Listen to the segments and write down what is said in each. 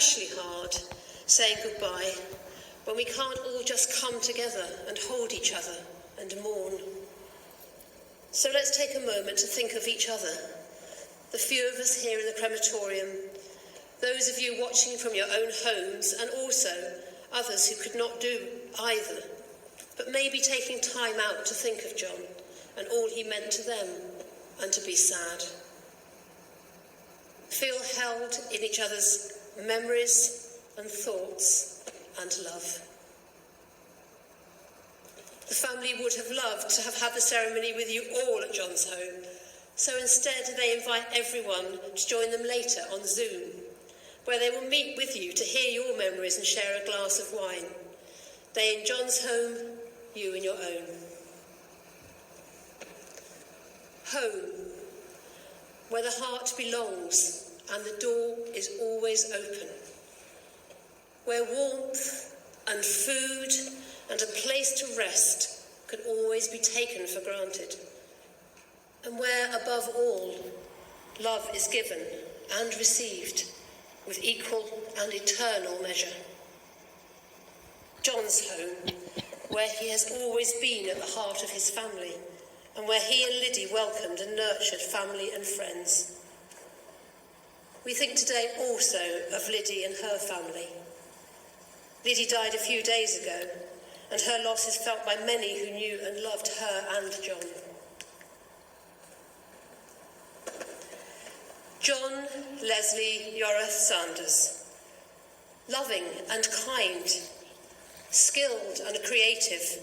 especially hard saying goodbye when we can't all just come together and hold each other and mourn. So let's take a moment to think of each other, the few of us here in the crematorium, those of you watching from your own homes, and also others who could not do either, but maybe taking time out to think of John and all he meant to them and to be sad. Feel held in each other's memories and thoughts and love. The family would have loved to have had the ceremony with you all at John's home, so instead they invite everyone to join them later on Zoom, where they will meet with you to hear your memories and share a glass of wine. They in John's home, you in your own. Home, where the heart belongs and the door is always open, where warmth and food and a place to rest can always be taken for granted, and where, above all, love is given and received with equal and eternal measure. John's home, where he has always been at the heart of his family, and where he and Liddy welcomed and nurtured family and friends. We think today also of Liddy and her family. Liddy died a few days ago, and her loss is felt by many who knew and loved her and John. John Leslie Yorath Sanders, loving and kind, skilled and creative,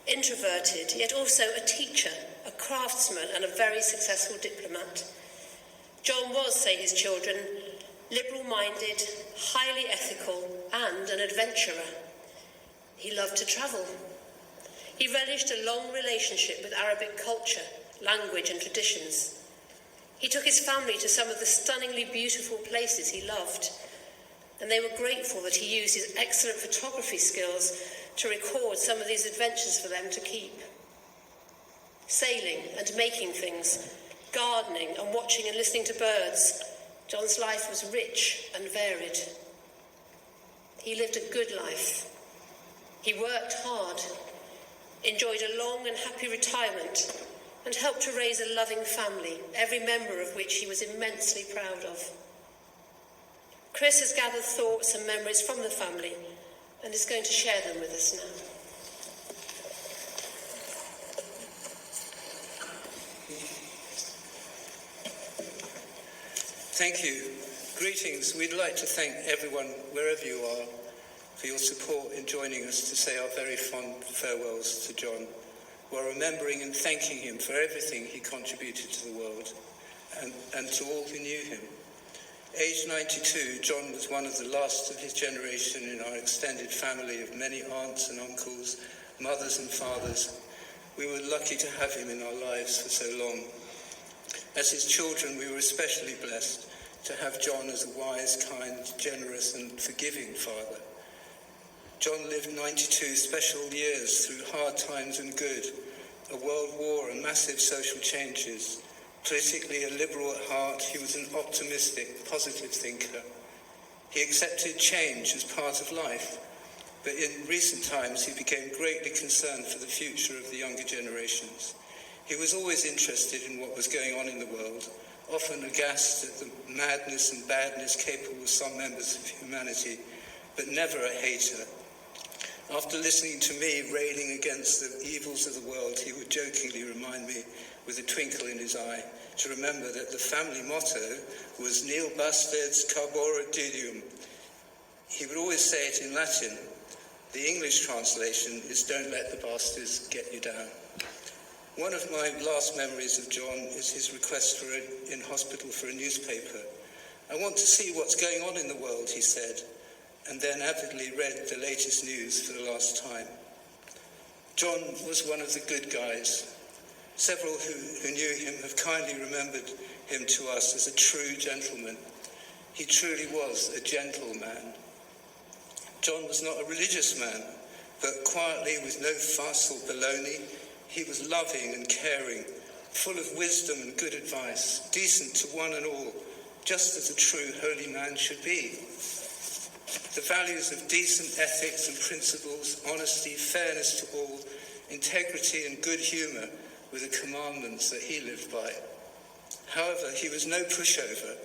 introverted, yet also a teacher, a craftsman and a very successful diplomat. John was, say his children, liberal-minded, highly ethical and an adventurer. He loved to travel. He relished a long relationship with Arabic culture, language and traditions. He took his family to some of the stunningly beautiful places he loved, and they were grateful that he used his excellent photography skills to record some of these adventures for them to keep. Sailing and making things, gardening and watching and listening to birds, John's life was rich and varied. He lived a good life. He worked hard, enjoyed a long and happy retirement, and helped to raise a loving family, every member of which he was immensely proud of. Chris has gathered thoughts and memories from the family and is going to share them with us now. Thank you. Greetings. We'd like to thank everyone, wherever you are, for your support in joining us to say our very fond farewells to John, while remembering and thanking him for everything he contributed to the world and to all who knew him. Aged 92, John was one of the last of his generation in our extended family of many aunts and uncles, mothers and fathers. We were lucky to have him in our lives for so long. As his children, we were especially blessed to have John as a wise, kind, generous and forgiving father. John lived 92 special years through hard times and good, a world war and massive social changes. Politically a liberal at heart, he was an optimistic, positive thinker. He accepted change as part of life, but in recent times he became greatly concerned for the future of the younger generations. He was always interested in what was going on in the world, often aghast at the madness and badness capable of some members of humanity, but never a hater. After listening to me railing against the evils of the world, he would jokingly remind me, with a twinkle in his eye, to remember that the family motto was Nil bastards carbora didium. He would always say it in Latin. The English translation is don't let the bastards get you down. One of my last memories of John is his request in hospital for a newspaper. I want to see what's going on in the world, he said, and then avidly read the latest news for the last time. John was one of the good guys. Several who knew him have kindly remembered him to us as a true gentleman. He truly was a gentleman. John was not a religious man, but quietly, with no fuss or baloney, he was loving and caring, full of wisdom and good advice, decent to one and all, just as a true holy man should be. The values of decent ethics and principles, honesty, fairness to all, integrity and good humour were the commandments that he lived by. However, he was no pushover.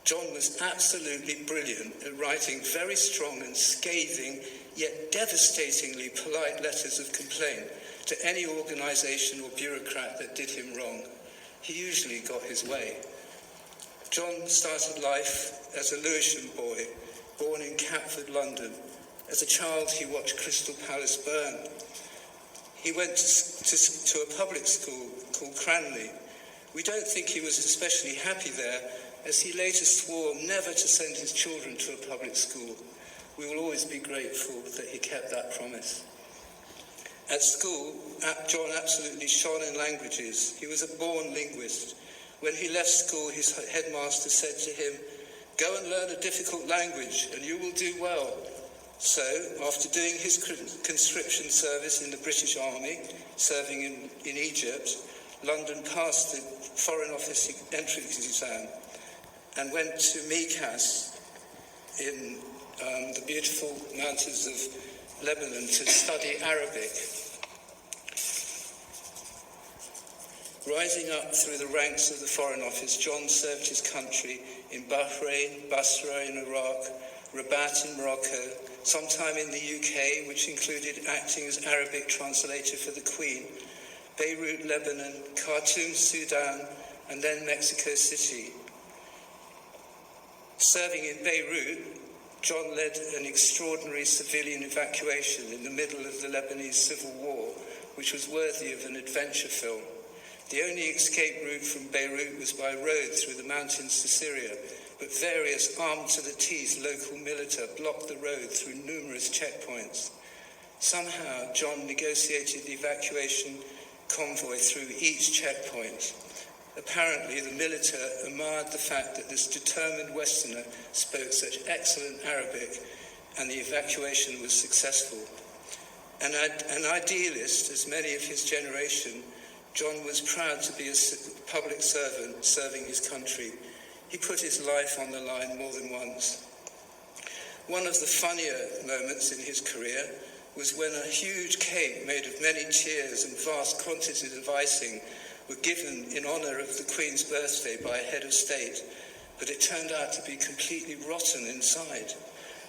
John was absolutely brilliant at writing very strong and scathing, yet devastatingly polite letters of complaint to any organisation or bureaucrat that did him wrong. He usually got his way. John started life as a Lewisham boy, born in Catford, London. As a child, he watched Crystal Palace burn. He went to a public school called Cranley. We don't think he was especially happy there, as he later swore never to send his children to a public school. We will always be grateful that he kept that promise. At school, John absolutely shone in languages. He was a born linguist. When he left school, his headmaster said to him, "Go and learn a difficult language and you will do well." So, after doing his conscription service in the British Army, serving in Egypt, London passed the Foreign Office entrance exam and went to Meknes in the beautiful mountains of Lebanon to study Arabic. Rising up through the ranks of the Foreign Office, John served his country in Bahrain, Basra in Iraq, Rabat in Morocco, sometime in the UK, which included acting as Arabic translator for the Queen, Beirut, Lebanon, Khartoum, Sudan, and then Mexico City. Serving in Beirut, John led an extraordinary civilian evacuation in the middle of the Lebanese civil war, which was worthy of an adventure film. The only escape route from Beirut was by road through the mountains to Syria, but various armed to the teeth local militia blocked the road through numerous checkpoints. Somehow, John negotiated the evacuation convoy through each checkpoint. Apparently, the militia admired the fact that this determined Westerner spoke such excellent Arabic, and the evacuation was successful. An idealist, as many of his generation, John was proud to be a public servant serving his country. He put his life on the line more than once. One of the funnier moments in his career was when a huge cake made of many cheers and vast quantities of icing were given in honour of the Queen's birthday by a head of state, but it turned out to be completely rotten inside.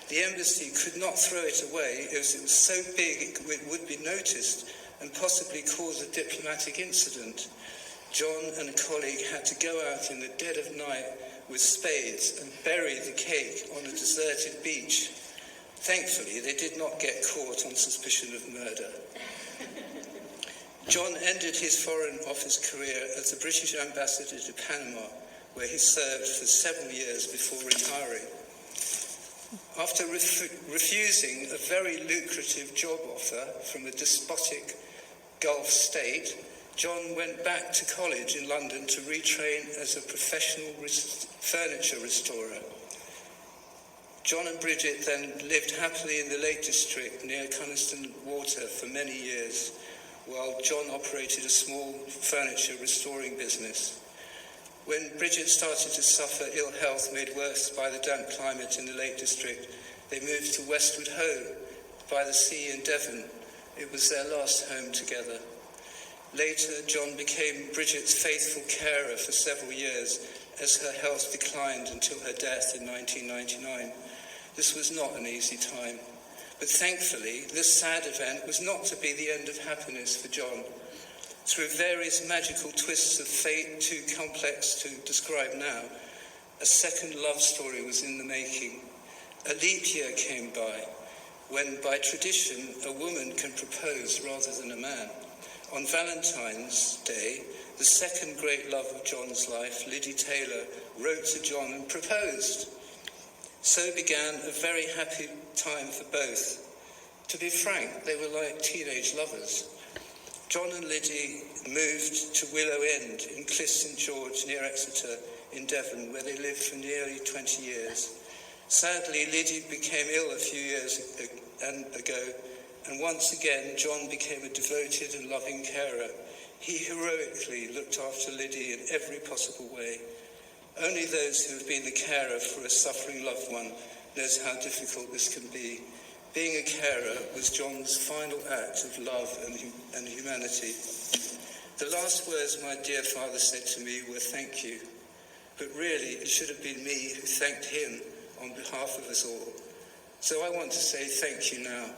The embassy could not throw it away as it was so big it would be noticed and possibly cause a diplomatic incident. John and a colleague had to go out in the dead of night with spades and bury the cake on a deserted beach. Thankfully, they did not get caught on suspicion of murder. John ended his Foreign Office career as the British ambassador to Panama, where he served for several years before retiring. After refusing a very lucrative job offer from a despotic Gulf state, John went back to college in London to retrain as a professional furniture restorer. John and Bridget then lived happily in the Lake District near Coniston Water for many years, while John operated a small furniture restoring business. When Bridget started to suffer ill health made worse by the damp climate in the Lake District, they moved to Westwood Ho by the sea in Devon. It was their last home together. Later, John became Bridget's faithful carer for several years as her health declined until her death in 1999. This was not an easy time, but thankfully, this sad event was not to be the end of happiness for John. Through various magical twists of fate, too complex to describe now, a second love story was in the making. A leap year came by, when by tradition a woman can propose rather than a man. On Valentine's Day, the second great love of John's life, Liddy Taylor, wrote to John and proposed. So began a very happy time for both. To be frank, they were like teenage lovers. John and Liddy moved to Willow End in Cliff St George near Exeter in Devon, where they lived for nearly 20 years. Sadly, Liddy became ill a few years ago, and once again John became a devoted and loving carer. He heroically looked after Liddy in every possible way. Only those who have been the carer for a suffering loved one knows how difficult this can be. Being a carer was John's final act of love and humanity. The last words my dear father said to me were thank you, but really it should have been me who thanked him on behalf of us all. So I want to say thank you now.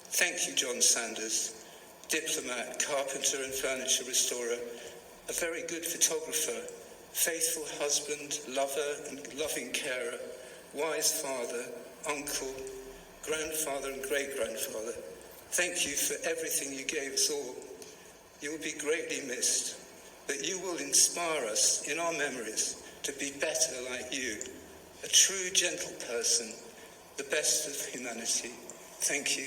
Thank you, John Sanders, diplomat, carpenter and furniture restorer, a very good photographer, faithful husband, lover and loving carer, wise father, uncle, grandfather and great-grandfather. Thank you for everything you gave us all. You will be greatly missed, but you will inspire us in our memories to be better like you, a true gentle person, the best of humanity. Thank you.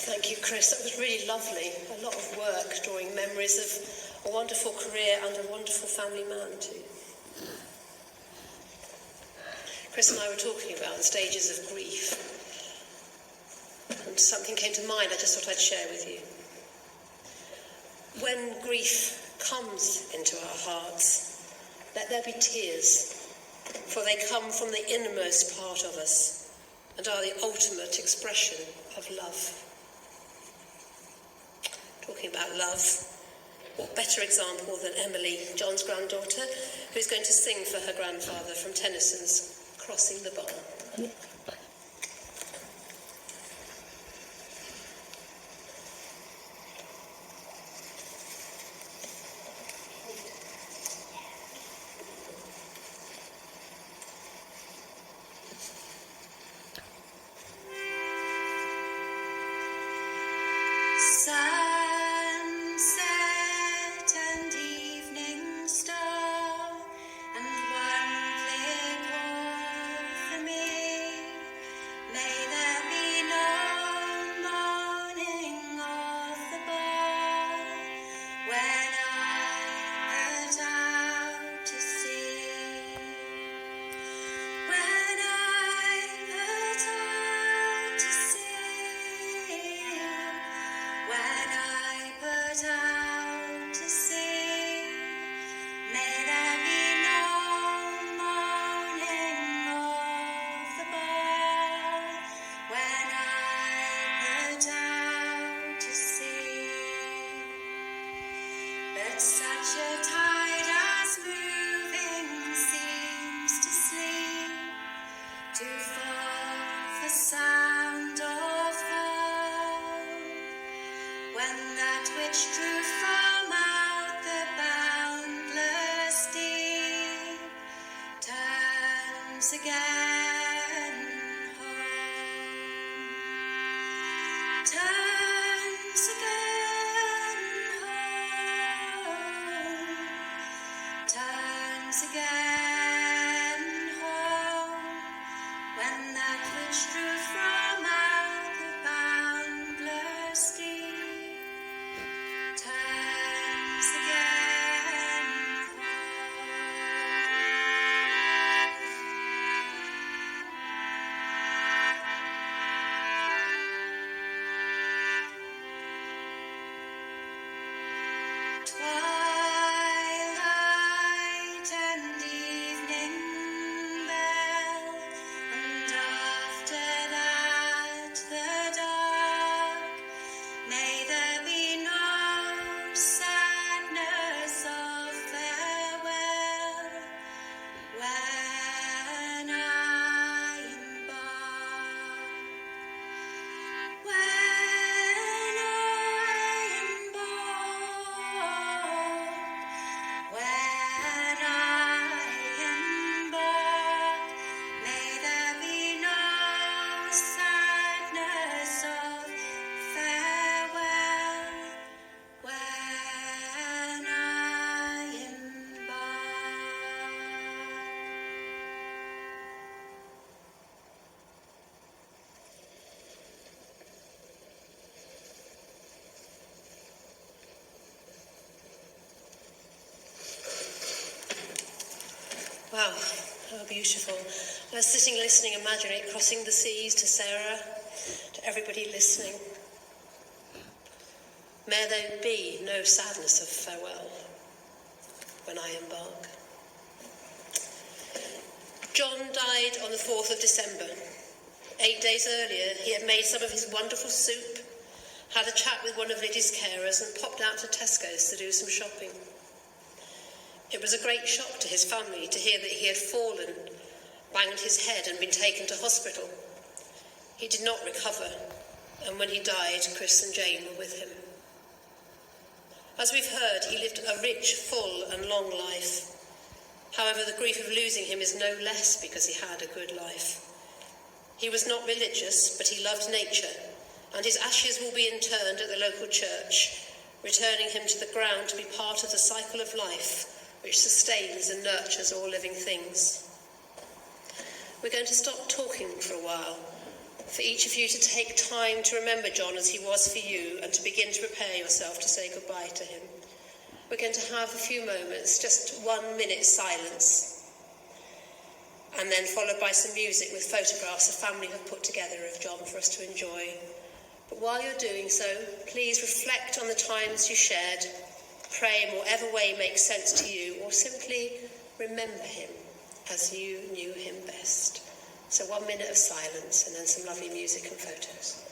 Thank you, Chris. That was really lovely. A lot of work drawing memories of a wonderful career and a wonderful family man too. Chris and I were talking about the stages of grief, and something came to mind I just thought I'd share with you. When grief comes into our hearts, let there be tears, for they come from the innermost part of us and are the ultimate expression of love. Talking about love, what better example than Emily, John's granddaughter, who's going to sing for her grandfather from Tennyson's Crossing the Barn. Wow, how beautiful. I was sitting listening, imagining it crossing the seas to Sarah, to everybody listening. May there be no sadness of farewell when I embark. John died on the 4th of December. 8 days earlier, he had made some of his wonderful soup, had a chat with one of Liddy's carers, and popped out to Tesco's to do some shopping. It was a great shock to his family to hear that he had fallen, banged his head, and been taken to hospital. He did not recover, and when he died, Chris and Jane were with him. As we've heard, he lived a rich, full and long life. However, the grief of losing him is no less because he had a good life. He was not religious, but he loved nature, and his ashes will be interred at the local church, returning him to the ground to be part of the cycle of life which sustains and nurtures all living things. We're going to stop talking for a while, for each of you to take time to remember John as he was for you and to begin to prepare yourself to say goodbye to him. We're going to have a few moments, just 1 minute silence, and then followed by some music with photographs the family have put together of John for us to enjoy. But while you're doing so, please reflect on the times you shared, pray in whatever way makes sense to you, or simply remember him as you knew him best. So 1 minute of silence and then some lovely music and photos.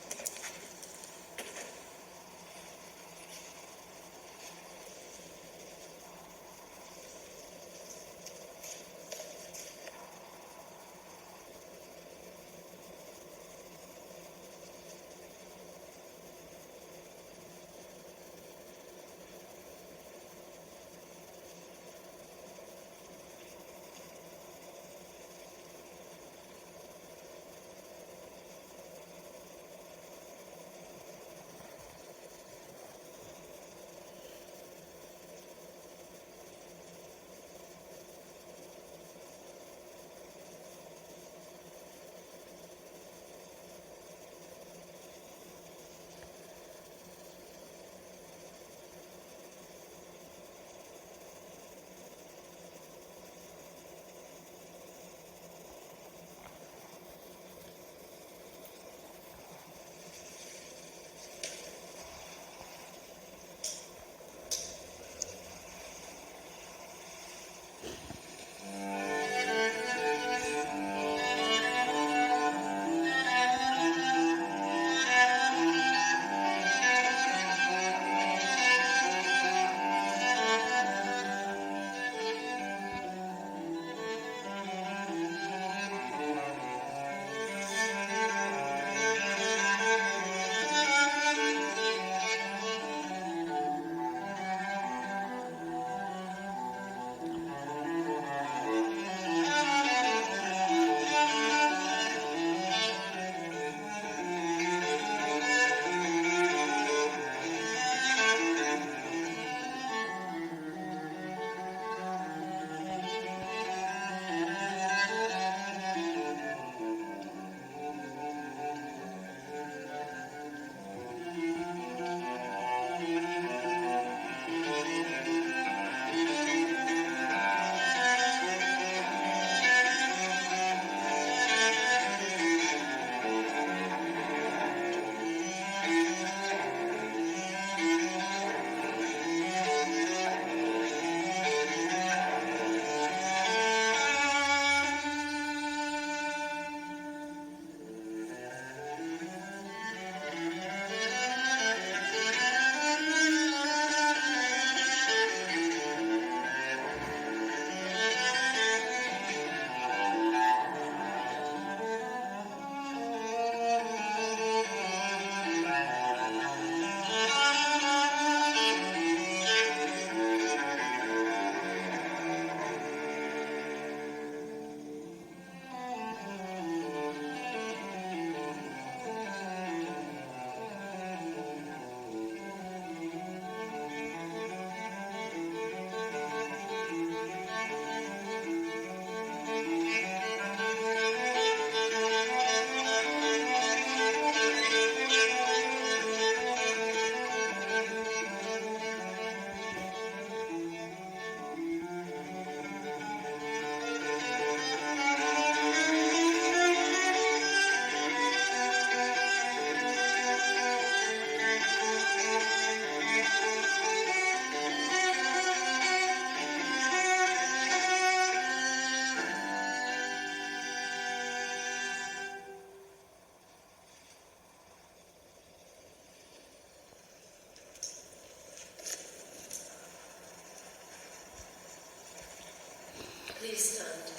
Please stand.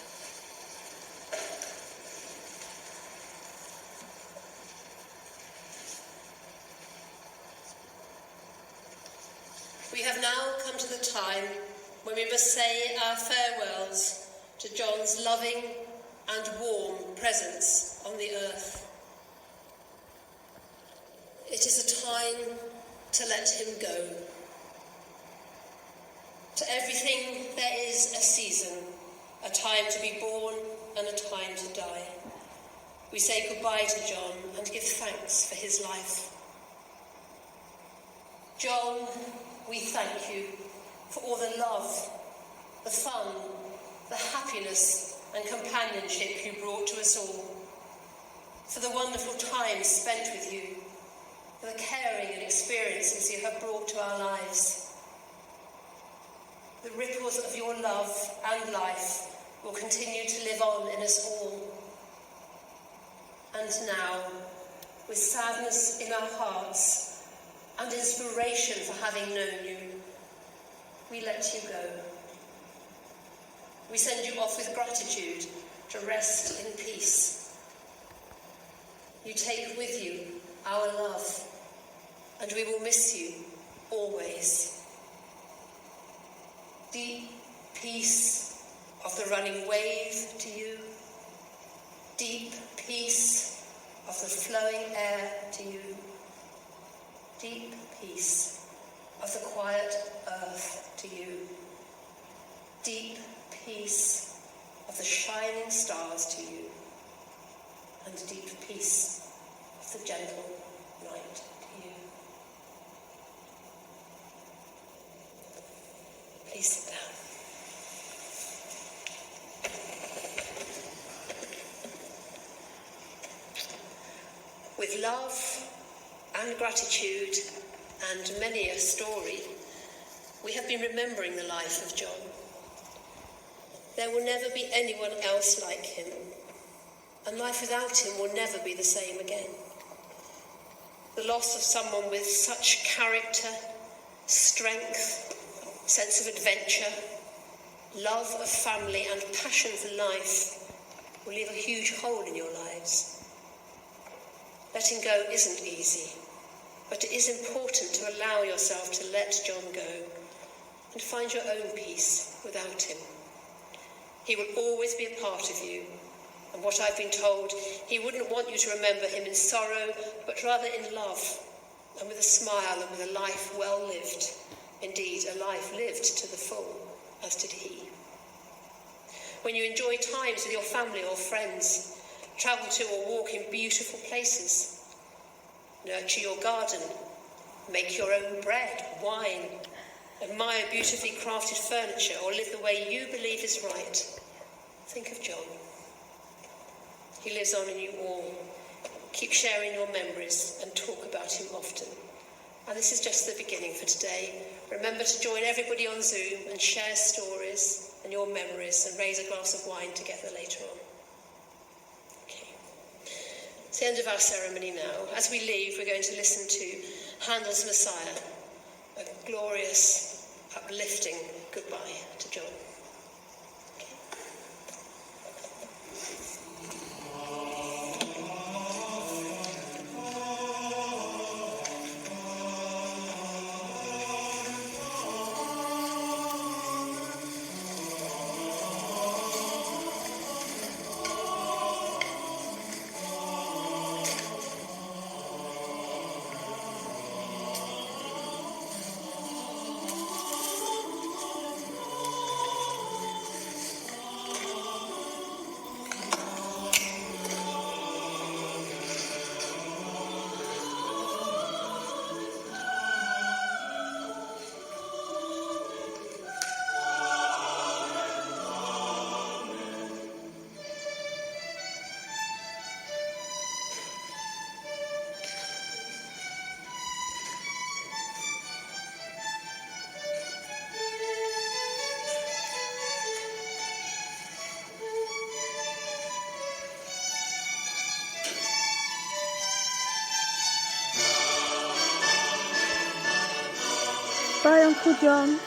We have now come to the time when we must say our farewells to John's loving and warm presence on the earth. It is a time to let him go. To everything there is a season, a time to be born and a time to die. We say goodbye to John and give thanks for his life. John, we thank you for all the love, the fun, the happiness and companionship you brought to us all, for the wonderful time spent with you, for the caring and experiences you have brought to our lives. The ripples of your love and life will continue to live on in us all. And now, with sadness in our hearts and inspiration for having known you, we let you go. We send you off with gratitude to rest in peace. You take with you our love, and we will miss you always. Deep peace of the running wave to you. Deep peace of the flowing air to you. Deep peace of the quiet earth to you. Deep peace of the shining stars to you. And deep peace of the gentle night to you. Please sit down. With love and gratitude and many a story, we have been remembering the life of John. There will never be anyone else like him, and life without him will never be the same again. The loss of someone with such character, strength, sense of adventure, love of family and passion for life will leave a huge hole in your lives. Letting go isn't easy, but it is important to allow yourself to let John go and find your own peace without him. He will always be a part of you, and what I've been told, he wouldn't want you to remember him in sorrow, but rather in love, and with a smile and with a life well lived. Indeed, a life lived to the full, as did he. When you enjoy times with your family or friends, travel to or walk in beautiful places, nurture your garden, make your own bread, wine, admire beautifully crafted furniture, or live the way you believe is right, think of John. He lives on in you all. Keep sharing your memories and talk about him often. And this is just the beginning for today. Remember to join everybody on Zoom and share stories and your memories and raise a glass of wine together later on. Okay. It's the end of our ceremony now. As we leave, we're going to listen to Handel's Messiah, a glorious, uplifting goodbye to John. Bye, Uncle John.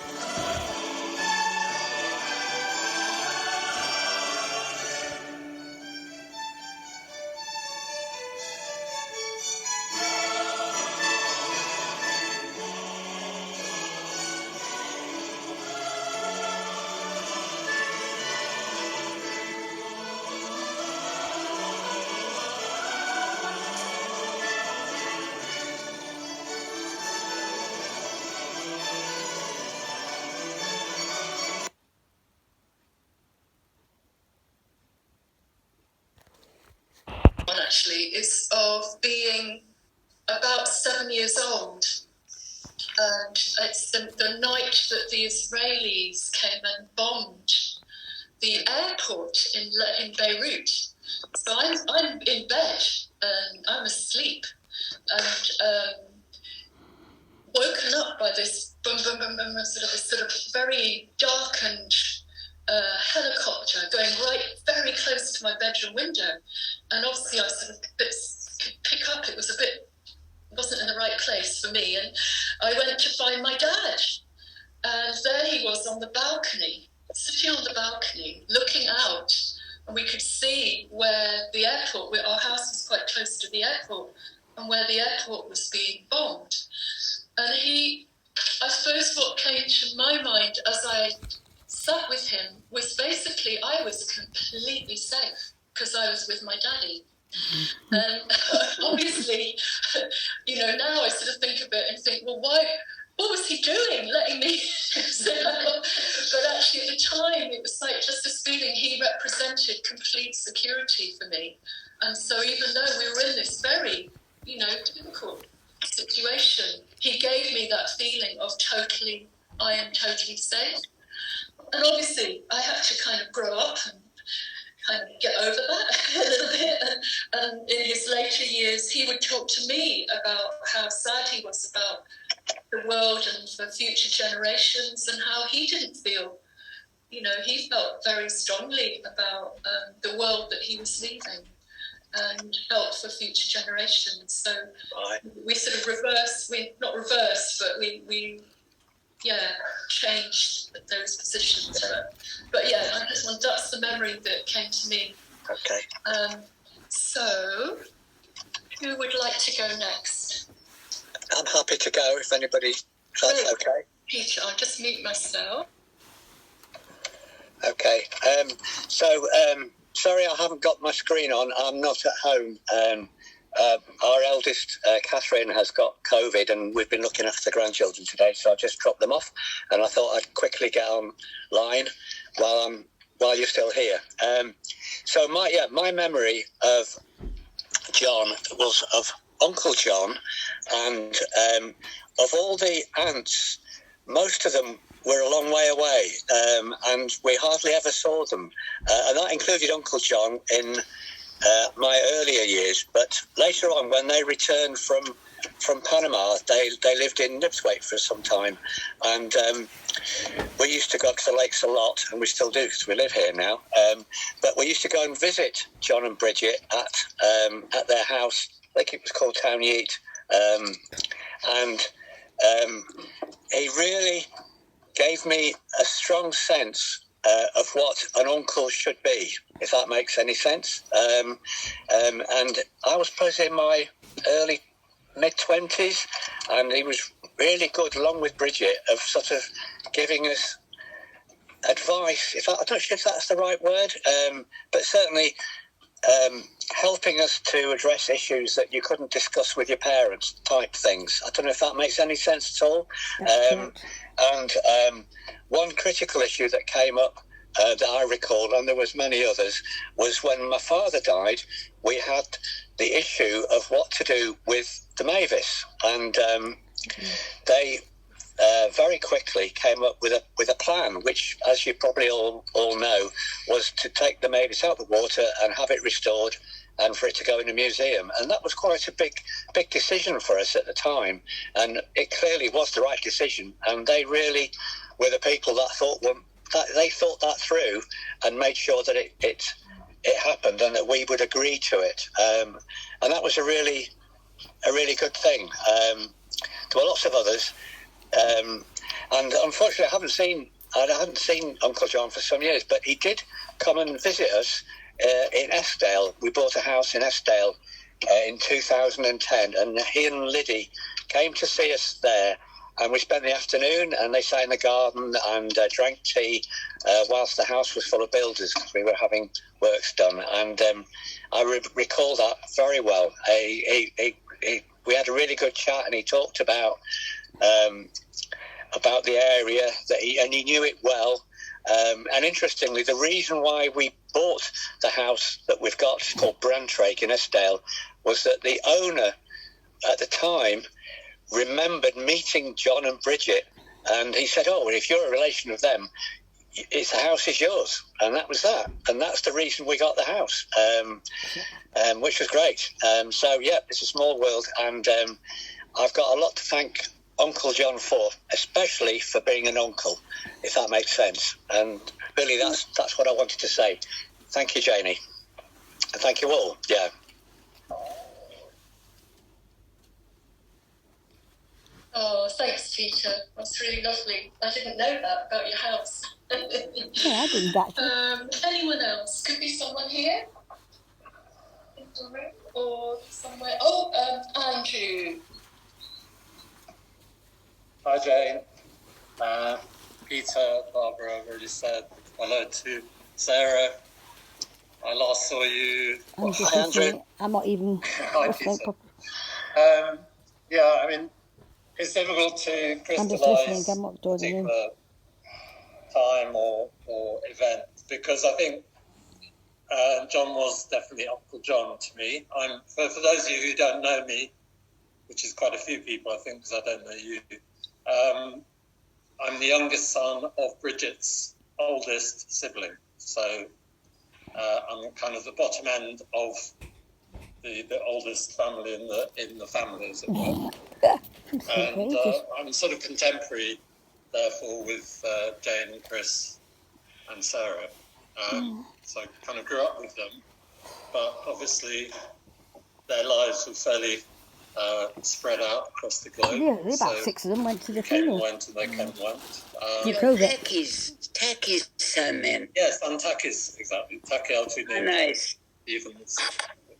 actually is of being about 7 years old. And it's the night that the Israelis came and bombed the airport in Beirut. So I'm in bed and I'm asleep and woken up by this boom, boom, boom, boom, sort of very darkened helicopter going right very close to my bedroom window. And obviously I sort of could pick up, it wasn't in the right place for me. And I went to find my dad. And there he was on the balcony, sitting on the balcony, looking out. And we could see where the airport, our house was quite close to the airport, and where the airport was being bombed. And I suppose what came to my mind as I sat with him was basically I was completely safe because I was with my daddy. And obviously, now I sort of think of it and think, well, what was he doing letting me sit up? But actually at the time it was like just this feeling he represented complete security for me. And so even though we were in this very, difficult situation, he gave me that feeling of I am totally safe. And obviously I had to kind of grow up and kind of get over that a little bit. And in his later years, he would talk to me about how sad he was about the world and for future generations and how he didn't feel, he felt very strongly about the world that he was leaving and felt for future generations. So we sort of changed those positions. But that's the memory that came to me. Okay. So, who would like to go next? I'm happy to go if anybody, that's okay. Peter, I'll just mute myself. Okay. Sorry I haven't got my screen on. I'm not at home. Our eldest, Catherine, has got COVID and we've been looking after the grandchildren today, so I just dropped them off and I thought I'd quickly get online while you're still here. So my memory of John was of Uncle John, and of all the aunts, most of them were a long way away, and we hardly ever saw them, and that included Uncle John in my earlier years. But later on, when they returned from Panama, they lived in Nibswade for some time, and we used to go to the lakes a lot, and we still do because we live here now. But we used to go and visit John and Bridget at their house. I think it was called Town Yeat, and he really gave me a strong sense of what an uncle should be, if that makes any sense. And I was probably in my early mid-20s, and he was really good, along with Bridget, of sort of giving us advice. I'm not sure if that's the right word, but certainly helping us to address issues that you couldn't discuss with your parents, type things. I don't know if that makes any sense at all. And one critical issue that came up that I recall, and there was many others, was when my father died, we had the issue of what to do with the Mavis, and they very quickly came up with a plan, which, as you probably all know, was to take the Mavis out of the water and have it restored and for it to go in a museum. And that was quite a big decision for us at the time, and it clearly was the right decision, and they really were the people that thought that through and made sure that it happened and that we would agree to it, and that was a really good thing. There were lots of others, and unfortunately I hadn't seen Uncle John for some years, but he did come and visit us in Eskdale. We bought a house in Eskdale in 2010, and he and Liddy came to see us there, and we spent the afternoon, and they sat in the garden and drank tea whilst the house was full of builders because we were having works done. And I recall that very well. We had a really good chat, and he talked about the area and he knew it well, And interestingly, the reason why we bought the house that we've got, called Brantraig in Eskdale, was that the owner at the time remembered meeting John and Bridget, and he said, "Oh, well, if you're a relation of them, the house is yours." And that was that. And that's the reason we got the house, which was great. So, yeah, it's a small world, and I've got a lot to thank Uncle John for, especially for being an uncle, if that makes sense. And Billy, that's what I wanted to say. Thank you, Janie. And thank you all. Yeah. Oh, thanks, Peter. That's really lovely. I didn't know that about your house. Yeah, I didn't actually. Anyone else? Could be someone here in the room or somewhere. Oh, Andrew. Hi, Jane. Peter, Barbara, I've already said hello to Sarah. I last saw you. I'm just listening. I'm not even listening properly. Yeah, I mean, it's difficult to I'm just crystallise listening. I'm not a doing anything. particular time or event, because I think John was definitely Uncle John to me. For those of you who don't know me, which is quite a few people, I think, because I don't know you, I'm the youngest son of Bridget's oldest sibling. So I'm kind of the bottom end of the oldest family in the family, as it were. And I'm sort of contemporary, therefore, with Jane and Chris and Sarah. So I kind of grew up with them, but obviously their lives were fairly spread out across the globe. Yeah, about 6 of them went to the funeral. Went and they came and went. Taki's son then. Yes, and Taki's, exactly. Taki Altuni. Oh, nice. Evans.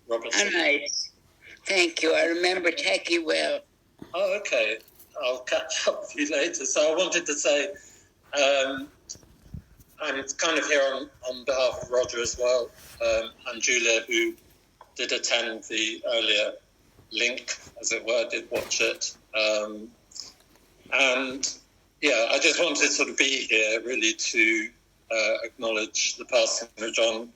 Robert. Oh, nice. Thank you. I remember Taki well. Oh, okay. I'll catch up with you later. So I wanted to say, I'm kind of here on behalf of Roger as well, and Julia, who did attend the earlier link, as it were, did watch it. And yeah, I just wanted to sort of be here really to acknowledge the passing of John,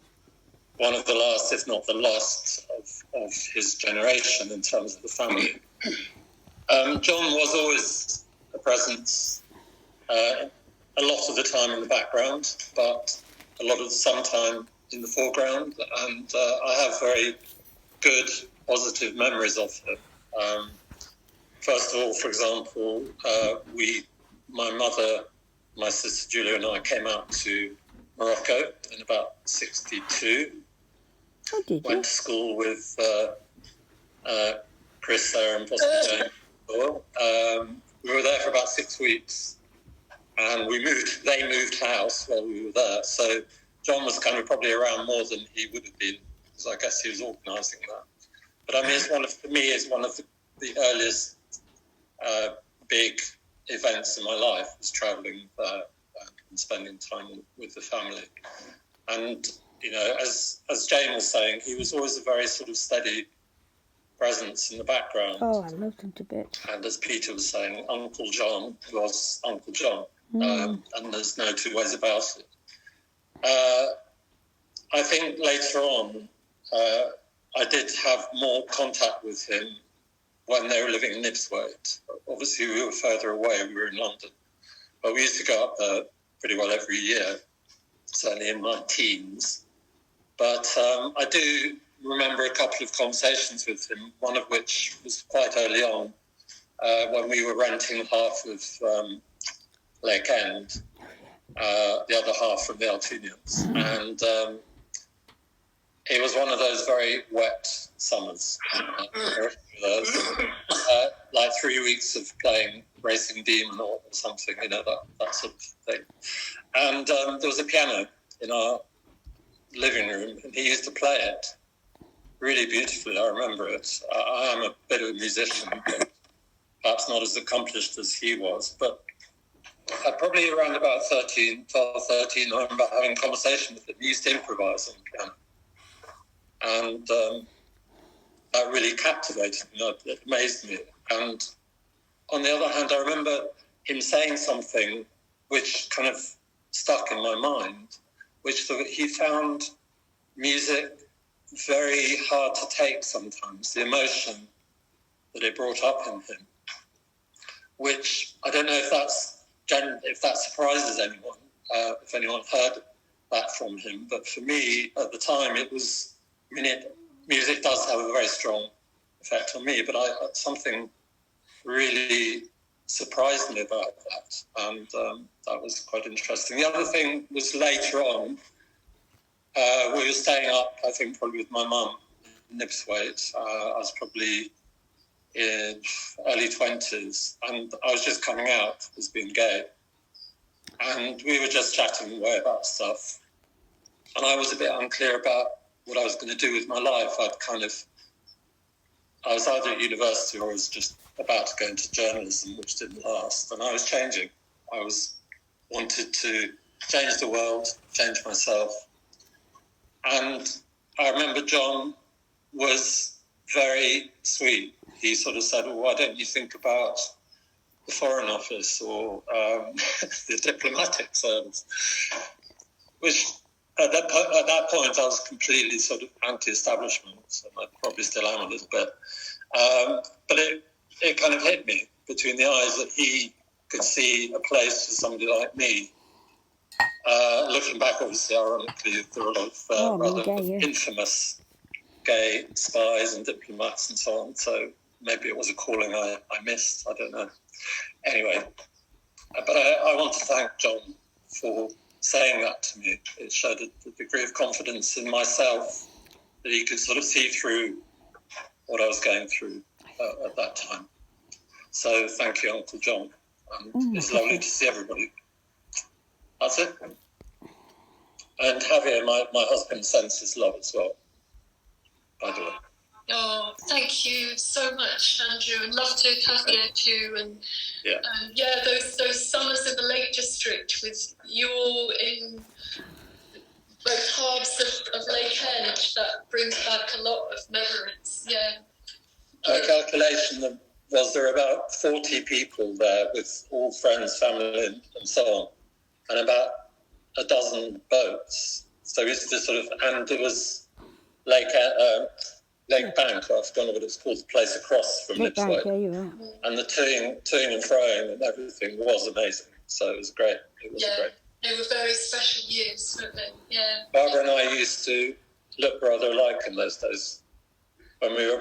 one of the last, if not the last, of his generation in terms of the family. John was always a presence, a lot of the time in the background, but a lot of some time in the foreground. And I have very good, positive memories of him. First of all, for example, my mother, my sister Julia and I came out to Morocco in about 62. Oh, did you? Went to school with Chris, Sarah and possibly Jane. We were there for about 6 weeks, and they moved house while we were there. So John was kind of probably around more than he would have been, because I guess he was organising that. But I mean, it's one of the earliest big events in my life, was travelling there and spending time with the family. And, you know, as Jane was saying, he was always a very sort of steady presence in the background. Oh, I loved him to bits. And as Peter was saying, Uncle John was Uncle John. And there's no two ways about it. I think later on, I did have more contact with him when they were living in Nibswaite. Obviously, we were further away. We were in London. But we used to go up there pretty well every year, certainly in my teens. But I do remember a couple of conversations with him, one of which was quite early on, when we were renting half of Lake End, the other half from the Altunians. And it was one of those very wet summers. Like 3 weeks of playing Racing Demon or something, you know, that sort of thing. And there was a piano in our living room, and he used to play it really beautifully. I remember it. I am a bit of a musician, but perhaps not as accomplished as he was. But probably around about 12, 13, I remember having a conversation with him. He used to improvise on the piano. And that really captivated me. It amazed me. And on the other hand, I remember him saying something which kind of stuck in my mind, which he found music very hard to take sometimes, the emotion that it brought up in him, which I don't know if that surprises anyone, if anyone heard that from him. But for me, at the time, it was, music does have a very strong effect on me, but something really surprised me about that, and that was quite interesting. The other thing was later on, we were staying up, I think, probably with my mum in Nipswaite. I was probably in early 20s, and I was just coming out as being gay. And we were just chatting away about stuff. And I was a bit unclear about what I was going to do with my life. I was either at university or I was just about to go into journalism, which didn't last. And I was changing. I wanted to change the world, change myself. And I remember John was very sweet. He sort of said, well, why don't you think about the Foreign Office or the diplomatic service? Which at that point I was completely sort of anti-establishment, and I probably still am a little bit. But it kind of hit me between the eyes that he could see a place for somebody like me. Looking back, obviously, ironically, there were a lot of infamous gay spies and diplomats and so on. So maybe it was a calling I missed. I don't know. Anyway, but I want to thank John for saying that to me. It showed a degree of confidence in myself that he could sort of see through what I was going through at that time. So thank you, Uncle John. It's lovely to see everybody. That's it. And Javier, my husband, sends his love as well, by the way. Oh, thank you so much, Andrew, and love to Javier too. And those summers in the Lake District with you all in both halves of Lake End, that brings back a lot of memories. Yeah. Our calculation was there were about 40 people there with all friends, family, and so on, and about a dozen boats. So we used to and there was Lake Bank, I forgot what it's called, the place across from Nipswaite. And the toing and froing and everything was amazing. So it was great. Great. They were very special years, weren't they? Yeah. Barbara and I used to look rather alike in those days when we were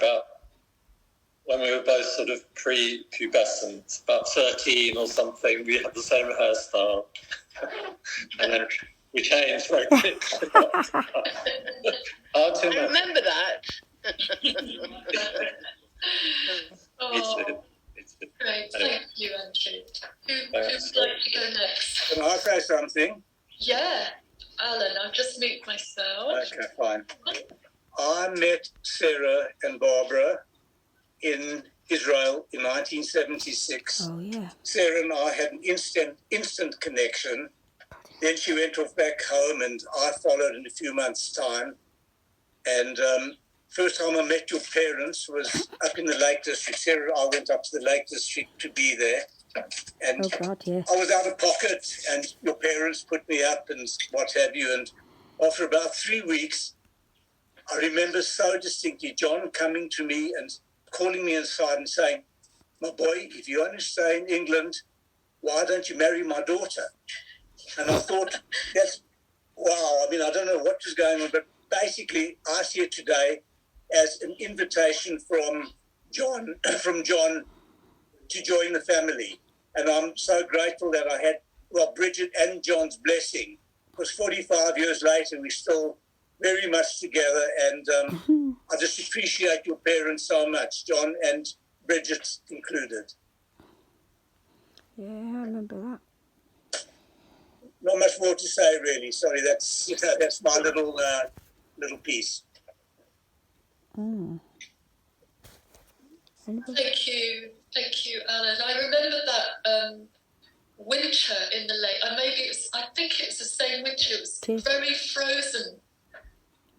both sort of pre-pubescent, about 13 or something. We had the same hairstyle. And then we changed very quickly. I remember that. Great, thank you, Andrew. Who would like to go next? Can I say something? Yeah, Alan, I'll just mute myself. Okay, fine. I met Sarah and Barbara in Israel in 1976. Oh, yeah. Sarah and I had an instant connection. Then she went off back home and I followed in a few months' time. And first time I met your parents was up in the Lake District. Sarah and I went up to the Lake District to be there. And oh, God, yeah. I was out of pocket and your parents put me up and what have you. And after about 3 weeks, I remember so distinctly John coming to me and calling me inside and saying, my boy, if you want to stay in England, why don't you marry my daughter? And I thought, wow. I mean, I don't know what was going on, but basically I see it today as an invitation from John to join the family. And I'm so grateful that I had, Bridget and John's blessing, because 45 years later, we're still very much together. And I just appreciate your parents so much, John and Bridget included. Yeah, I remember that. Not much more to say, really. Sorry, that's my little piece. Mm. Thank you, Alan. I remember that winter in the lake. I think it was the same winter. It was very frozen.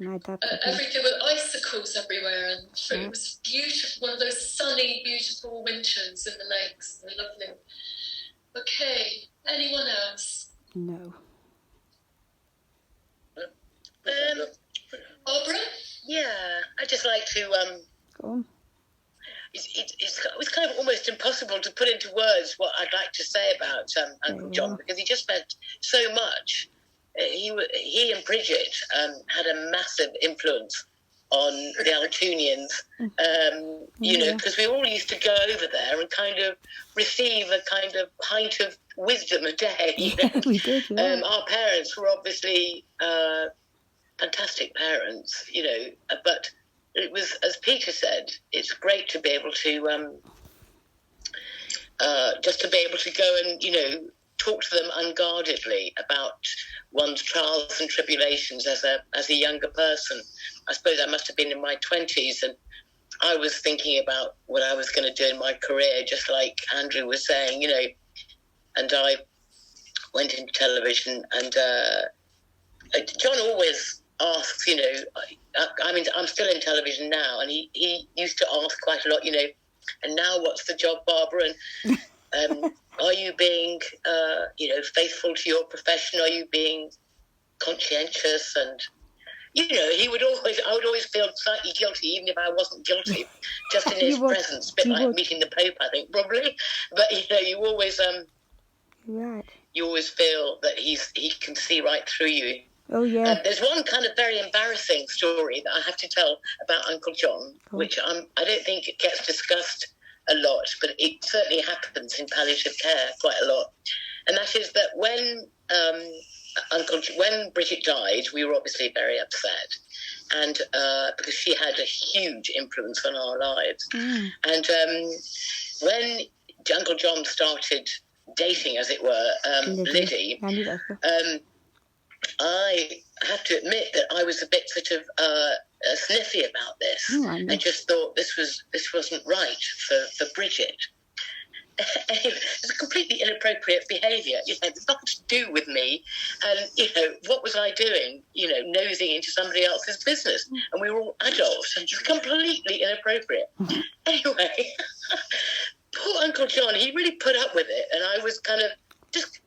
Everything with icicles everywhere, and it was beautiful. One of those sunny, beautiful winters in the lakes. They're lovely. Okay, anyone else? No. Barbara? Yeah, I'd just like to. Go on. It was kind of almost impossible to put into words what I'd like to say about Uncle John, because he just meant so much. He and Bridget had a massive influence on the Altunians, you know, because we all used to go over there and kind of receive a kind of pint of wisdom a day. You know? We did, yeah. Our parents were obviously fantastic parents, you know, but it was, as Peter said, it's great to be able to just to be able to go and, you know, talk to them unguardedly about one's trials and tribulations as a younger person. I suppose I must have been in my 20s, and I was thinking about what I was going to do in my career, just like Andrew was saying, you know, and I went into television, and John always asks, you know, I mean, I'm still in television now, and he used to ask quite a lot, you know, and now what's the job, Barbara? And are you being, you know, faithful to your profession? Are you being conscientious? And, you know, I would always feel slightly guilty, even if I wasn't guilty, just in his presence, a bit like meeting the Pope, I think, probably. But, you know, you always, you always feel that he can see right through you. Oh, yeah. There's one kind of very embarrassing story that I have to tell about Uncle John, which I don't think it gets discussed a lot, but it certainly happens in palliative care quite a lot. And that is that when Bridget died, we were obviously very upset, and because she had a huge influence on our lives. And when Uncle John started dating, as it were, Liddy, I have to admit that I was a bit sort of sniffy about this. I just thought this wasn't right for Bridget. It's a completely inappropriate behaviour. You know, it's nothing to do with me. And, you know, what was I doing? You know, nosing into somebody else's business. And we were all adults, and it's completely inappropriate. Anyway, poor Uncle John, he really put up with it. And I was kind of just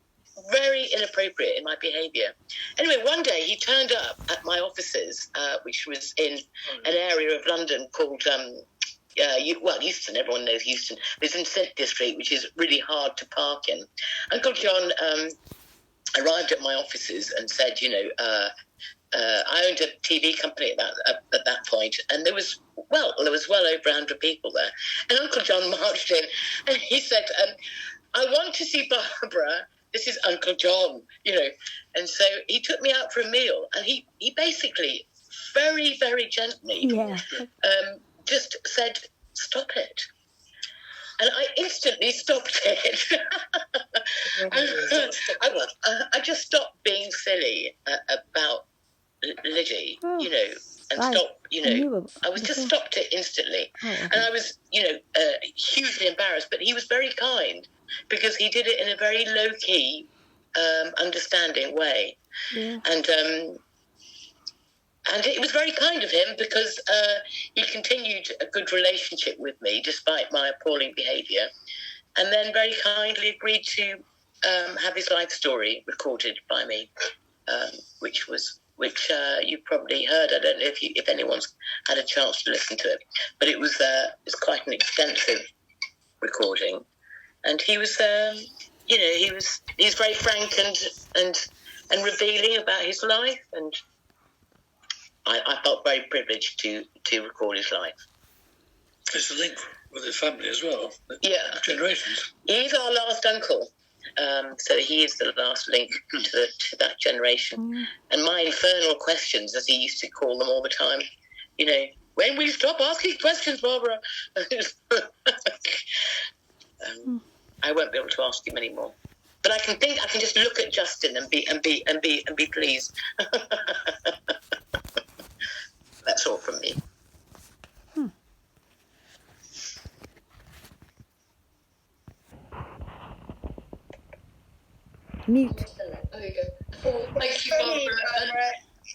very inappropriate in my behaviour. Anyway, one day he turned up at my offices, which was in an area of London called, Euston, everyone knows Euston. It's in St District, which is really hard to park in. Uncle John arrived at my offices and said, you know, I owned a TV company at that point, and there was well over 100 people there. And Uncle John marched in, and he said, I want to see Barbara. This is Uncle John, you know. And so he took me out for a meal, and he basically very, very gently just said, stop it. And I instantly stopped it. I just stopped being silly about Liddy, you know, and stopped, you know, I was just stopped it instantly. And I was, you know, hugely embarrassed, but he was very kind, because he did it in a very low-key, understanding way. And it was very kind of him, because he continued a good relationship with me despite my appalling behaviour, and then very kindly agreed to have his life story recorded by me, which you've probably heard. I don't know if anyone's had a chance to listen to it, but it was quite an extensive recording. And he was, you know, he's very frank and revealing about his life, and I felt very privileged to record his life. There's a link with his family as well. Yeah, generations. He's our last uncle, so he is the last link to that generation. And my infernal questions, as he used to call them all the time, you know, when will you stop asking questions, Barbara? I won't be able to ask him anymore. But I can just look at Justin and be pleased. That's all from me. Mute. There you go. Oh, thank you, Barbara.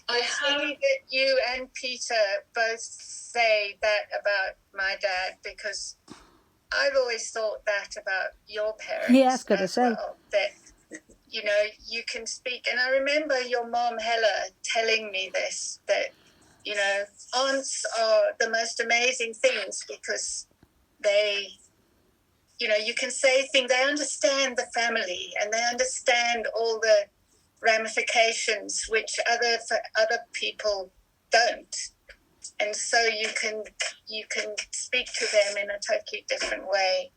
I see that you and Peter both say that about my dad, because I've always thought that about your parents. Yeah, I was going to say. Well, that, you know, you can speak. And I remember your mom, Hella, telling me this, that aunts are the most amazing things because they, you can say things, they understand the family and they understand all the ramifications which other people don't. And so you can speak to them in a totally different way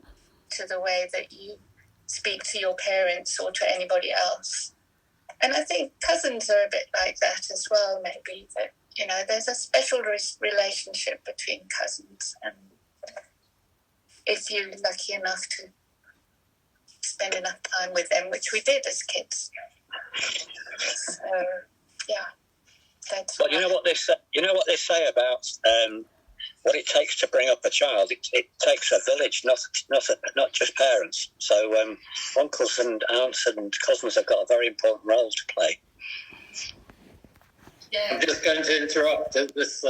to the way that you speak to your parents or to anybody else. And I think cousins are a bit like that as well, maybe, that, there's a special relationship between cousins. And if you're lucky enough to spend enough time with them, which we did as kids. So, yeah. That's well, you know what they say about what it takes to bring up a child. It takes a village, not just parents. So uncles and aunts and cousins have got a very important role to play. Yeah. I'm just going to interrupt this.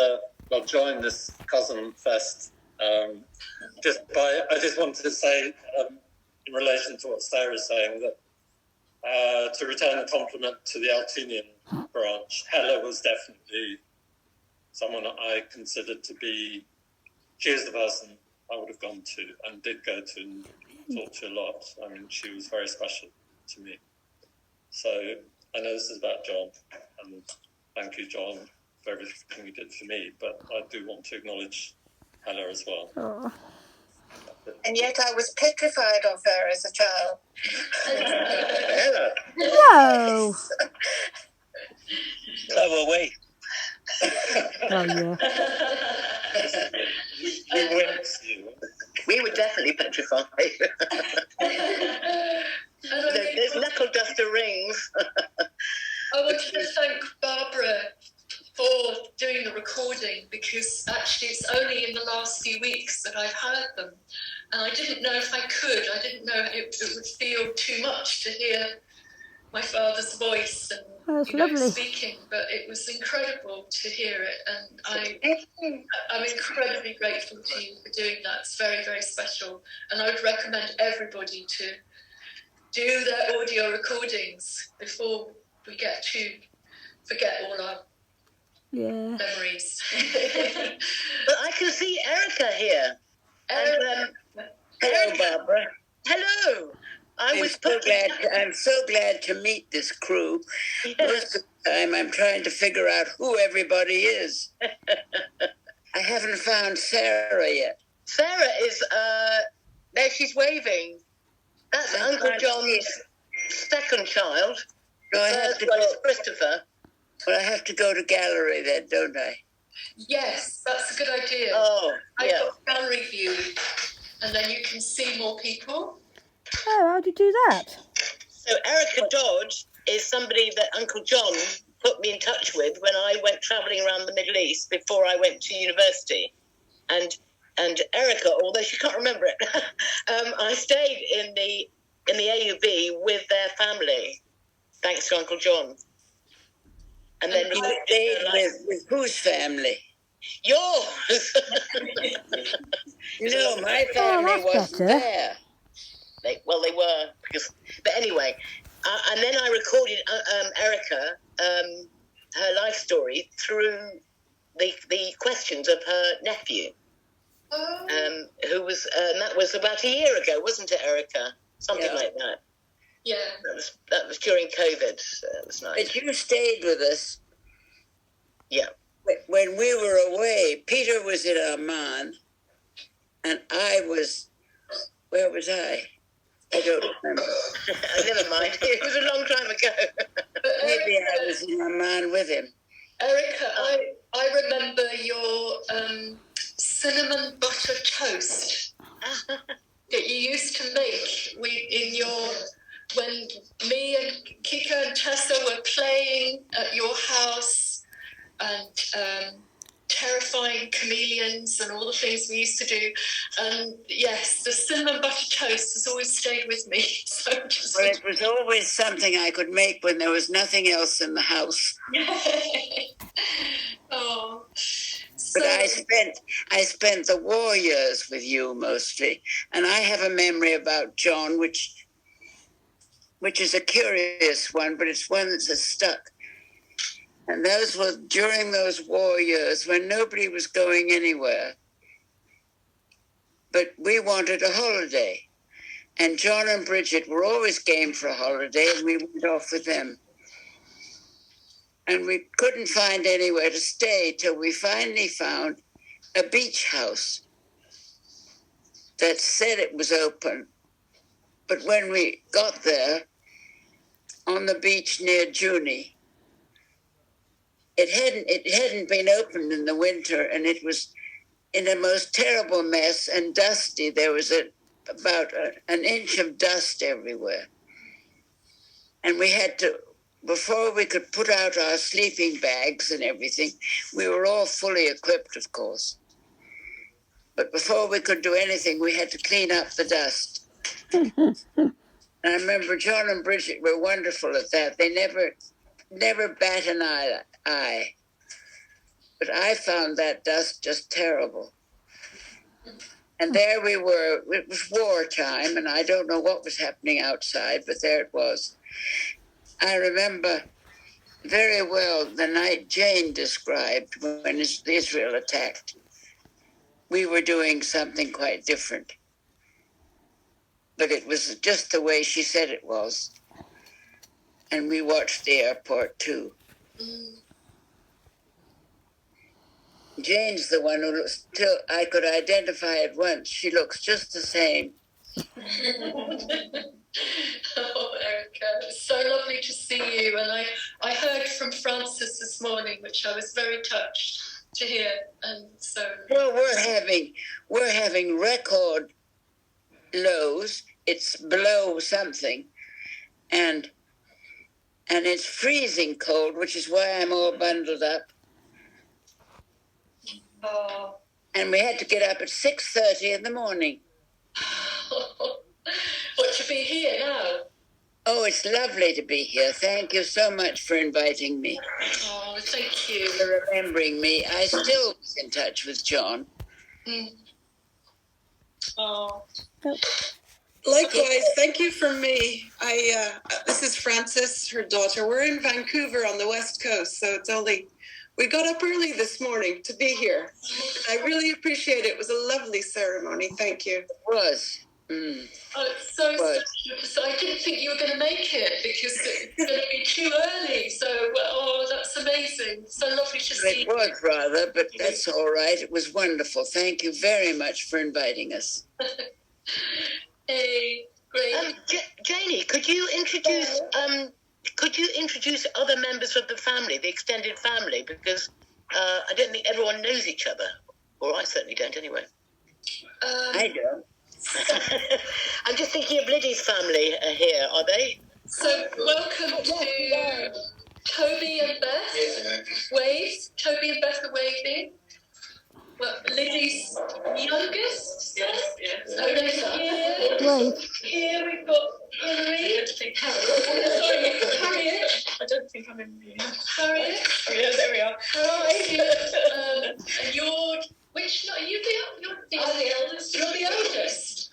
I'll join this cousin fest. I just wanted to say, in relation to what Sarah's saying, that to return a compliment to the Altinian branch, Hella was definitely someone I considered to be. She is the person I would have gone to and did go to and talk to a lot. I mean, she was very special to me. So I know this is about John, and thank you, John, for everything you did for me. But I do want to acknowledge Hella as well. Oh. And yet I was petrified of her as a child. Hella. No. So were we. Oh, yeah. We were definitely petrified. There's knuckle duster rings. I wanted to thank Barbara for doing the recording, because actually it's only in the last few weeks that I've heard them, and I didn't know if I could. I didn't know it would feel too much to hear my father's voice and speaking, but it was incredible to hear it, and I'm incredibly grateful to you for doing that. It's very, very special, and I would recommend everybody to do their audio recordings before we get to forget all our memories. But I can see Erica here. Hello, Barbara. Hello. I'm so glad to meet this crew. Yes. Most of the time I'm trying to figure out who everybody is. I haven't found Sarah yet. Sarah is, there she's waving. That's Uncle John's second child. Do I have to go? Christopher. Well, I have to go to gallery then, don't I? Yes, that's a good idea. Oh, I've got gallery view, and then you can see more people. Oh, how do you do that? So Erica Dodge is somebody that Uncle John put me in touch with when I went travelling around the Middle East before I went to university. And Erica, although she can't remember it, I stayed in the AUB with their family, thanks to Uncle John. And then you stayed with whose family? Yours. My family wasn't there. They were, but anyway, and then I recorded Erica, her life story through the questions of her nephew, who was, and that was about a year ago, wasn't it, Erica? Something like that. Yeah. That was during COVID. So it was nice. But you stayed with us. Yeah. When we were away, Peter was in Amman, and I was, where was I? I don't remember. Never mind. It was a long time ago. Maybe I was in Amman with him. Erica, I remember your cinnamon butter toast that you used to make when me and Kika and Tessa were playing at your house, and terrifying chameleons and all the things we used to do. And yes, the cinnamon butter toast has always stayed with me. So it was always something I could make when there was nothing else in the house. Oh. But I spent the war years with you mostly, and I have a memory about John, which is a curious one, but it's one that's stuck. And those were during those war years when nobody was going anywhere. But we wanted a holiday. And John and Bridget were always game for a holiday, and we went off with them. And we couldn't find anywhere to stay till we finally found a beach house that said it was open. But when we got there, on the beach near Junee, it hadn't been opened in the winter, and it was in a most terrible mess and dusty. There was about an inch of dust everywhere. And we had to, before we could put out our sleeping bags and everything, we were all fully equipped, of course. But before we could do anything, we had to clean up the dust. And I remember John and Bridget were wonderful at that. They never bat an eye. But I found that dust just terrible. And there we were. It was wartime, and I don't know what was happening outside, but there it was. I remember very well the night Jane described when Israel attacked. We were doing something quite different. But it was just the way she said it was. And we watched the airport too. Jane's the one who still I could identify at once. She looks just the same. Oh, Erica, it's so lovely to see you. And I heard from Francis this morning, which I was very touched to hear. And so, well, we're having record lows. It's below something, and it's freezing cold, which is why I'm all bundled up. oh, And we had to get up at 6:30 in the morning. what, to be here now? Oh, it's lovely to be here. Thank you so much for inviting me. Oh, thank you. For remembering me. I still was in touch with John. Oh. Likewise, thank you from me. This is Frances, her daughter. We're in Vancouver on the West Coast, so we got up early this morning to be here. I really appreciate it. It was a lovely ceremony. Thank you. It was. Oh, it's so sad, because I didn't think you were going to make it because it's going to be too early. So, that's amazing. So lovely to see you. It was rather, but that's all right. It was wonderful. Thank you very much for inviting us. Hey, great. Janie, could you introduce other members of the family, the extended family, because I don't think everyone knows each other, or I certainly don't anyway. I don't. I'm just thinking of Liddy's family here, are they? So welcome to Toby and Beth. Wave. Toby and Beth are waving. Well, Liddy's youngest. Yes. And then here we've got Hillary. Harriet. I don't think I'm in the Harriet. Oh, yeah, there we are. Hi. And you're which? Are you the eldest? You're the eldest.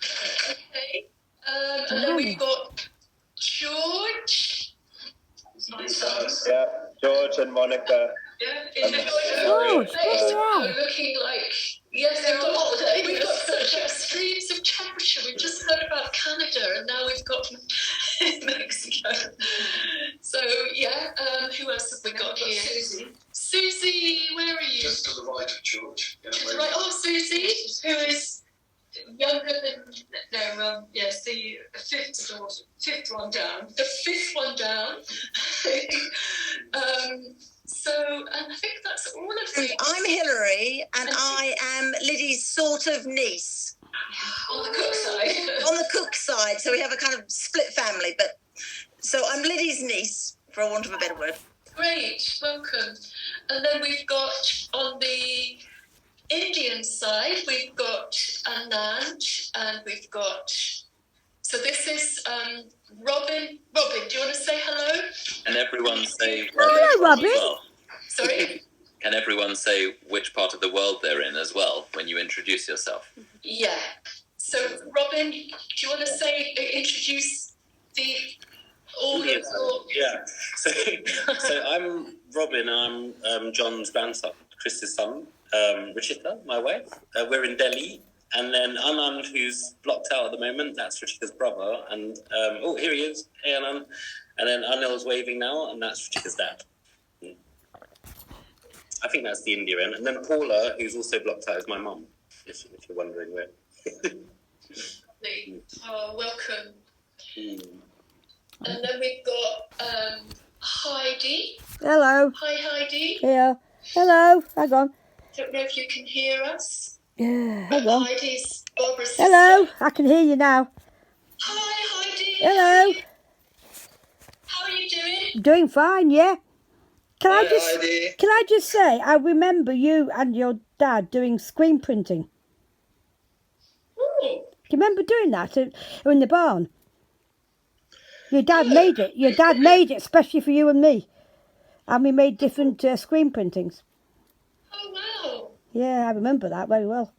Okay. And then we've got George. Yeah, George and Monica. Yeah, looking like we've got such extremes of temperature. We've just heard about Canada, and now we've got Mexico. So who else have we got here? Susie, where are you? Just to the right of George. Yeah, to the right. Oh, Susie, who is younger than the fifth one down. The fifth one down. And I think that's all of them. I'm Hillary, and I am Liddy's sort of niece. On the cook side. On the cook side, so we have a kind of split family. But so I'm Liddy's niece, for want of a better word. Great, welcome. And then we've got on the Indian side, we've got Anand, and we've got. So this is Robin. Robin, do you want to say hello? Can everyone say Hello, Robin. well? Sorry? Can everyone say which part of the world they're in as well when you introduce yourself? Yeah. So, Robin, do you want to introduce the Yeah. So I'm Robin. I'm John's grandson, Chris's son, Ruchika, my wife. We're in Delhi. And then Anand, who's blocked out at the moment, that's Ruchika's brother. And, here he is. Hey, Anand. And then Anil's waving now, and that's Ruchika's dad. I think that's the India end. And then Paula, who's also blocked out, is my mum, if you're wondering where. Welcome. And then we've got Heidi. Hello. Hi, Heidi. Yeah. Hello. Hang on. Don't know if you can hear us. Yeah. Hang on. Heidi's Barbara's sister. Hello. I can hear you now. Hi, Heidi. Hello. How are you doing? Doing fine. Yeah. Can I just say, I remember you and your dad doing screen printing. Ooh. Do you remember doing that in the barn? Your dad made it. Your dad made it especially for you and me. And we made different screen printings. Oh, wow. Yeah, I remember that very well.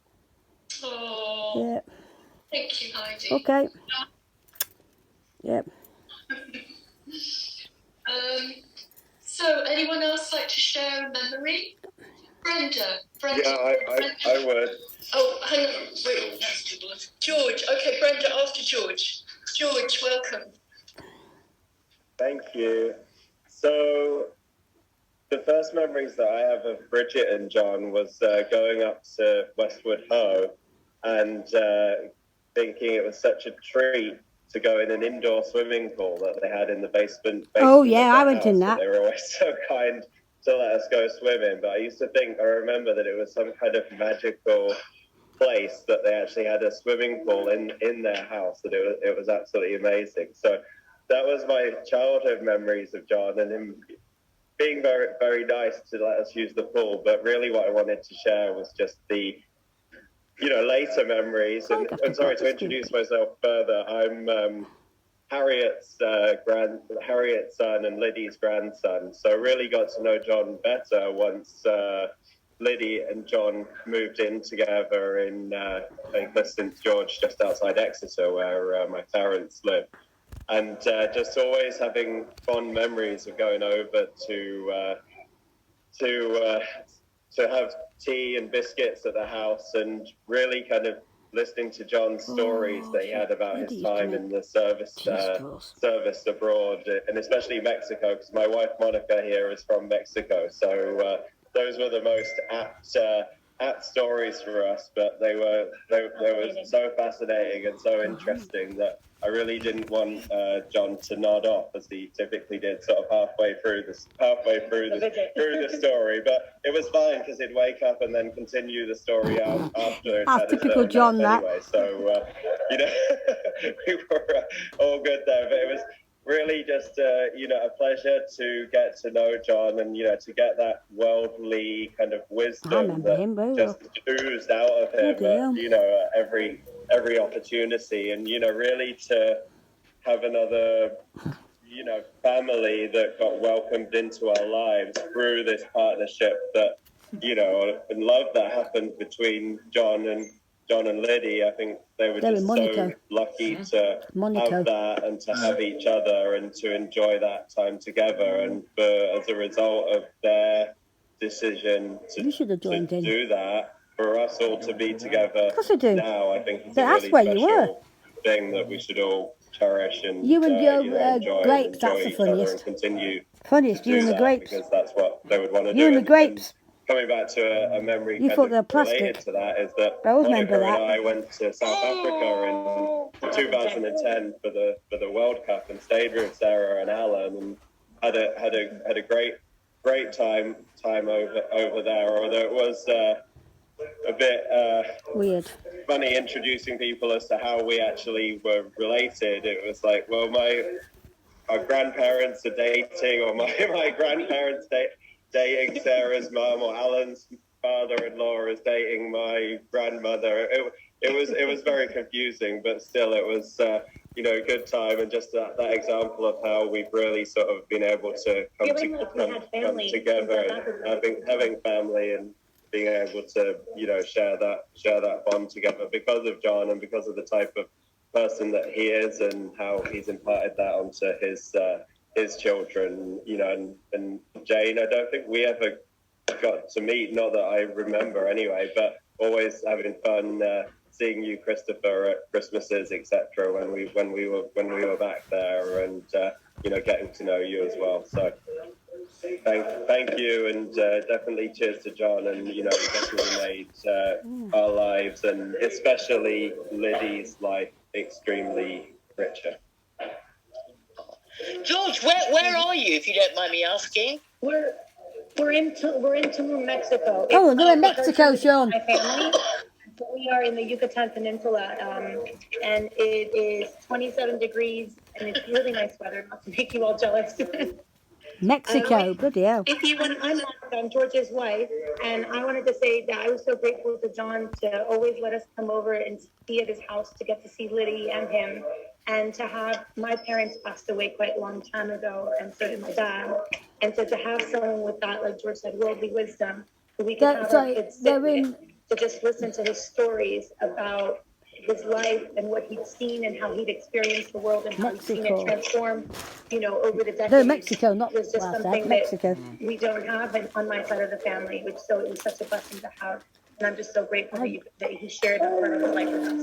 Oh. Yeah. Thank you, Heidi. Okay. Yep. So, anyone else like to share a memory? Brenda. Yeah, I would. Oh, hang on. Wait. George. Okay, Brenda after George. George, welcome. Thank you. So, the first memories that I have of Bridget and John was going up to Westwood Ho and thinking it was such a treat to go in an indoor swimming pool that they had in the basement. Oh, yeah, I went in that. They were always so kind to let us go swimming. But I remember that it was some kind of magical place that they actually had a swimming pool in their house, that it was absolutely amazing. So that was my childhood memories of John and him being very, very nice to let us use the pool. But really what I wanted to share was just the later memories. And I'm sorry to introduce myself further. I'm Harriet's son and Liddy's grandson. So I really got to know John better once Liddy and John moved in together in St George, just outside Exeter, where my parents live. And just always having fond memories of going over to have tea and biscuits at the house, and really kind of listening to John's stories that he had about his time in the service abroad, and especially Mexico, because my wife Monica here is from Mexico. So those were the most apt stories for us, but they were so fascinating and so interesting that I really didn't want John to nod off, as he typically did, sort of halfway through the story. But it was fine because he'd wake up and then continue the story out after. That's typical John, that. Anyway, so we were all good there. But it was really just a pleasure to get to know John and to get that worldly kind of wisdom that just oozed out of him at every opportunity, and really to have another family that got welcomed into our lives through this partnership that and love that happened between John and Liddy. I think they were just so lucky to have that and to have each other and to enjoy that time together. And as a result of their decision to do that, for us all to be together now, I think it's a really special thing that we should all cherish and you and enjoy, Grapes, that's the funniest. And continue you and the Grapes. Because that's what they would want to do. You and the Grapes. Coming back to a memory you thought they were plastic. Related to that is that I Monica remember that. and I went to South Africa in 2010 for the World Cup and stayed with Sarah and Alan and had a great time over there. Although it was a bit weird, funny introducing people as to how we actually were related. It was like, well, our grandparents are dating, or my grandparents dating Sarah's mum, or Alan's father-in-law is dating my grandmother. It was very confusing, but still it was a good time, and just that example of how we've really sort of been able to come together and having family and being able to share that bond together because of John and because of the type of person that he is and how he's imparted that onto his children, you know, and Jane, I don't think we ever got to meet, not that I remember anyway, but always having fun seeing you, Christopher, at Christmases, etc. when we were back there, and you know, getting to know you as well. So thank you, and definitely cheers to John, and you know, he definitely made our lives, and especially Liddy's life, extremely richer. George, where are you, if you don't mind me asking? We're in Tulum, Mexico. Oh, we're in Mexico, Sean. My family. We are in the Yucatan Peninsula, and it is 27 degrees, and it's really nice weather. Not to make you all jealous. Mexico, bloody hell. If you want, I'm George's wife, and I wanted to say that I was so grateful to John to always let us come over and be at his house to get to see Liddy and him, and to have my parents passed away quite a long time ago, and so did my dad, and so to have someone with that, like George said, worldly wisdom, who we can have our kids sit with, to just listen to his stories about his life and what he'd seen and how he'd experienced the world and how he'd seen it transform, you know, over the decades. No, Mexico, not was just something Mexico. that we don't have on my side of the family, which so it was such a blessing to have. And I'm just so grateful that he shared that part of his life with us.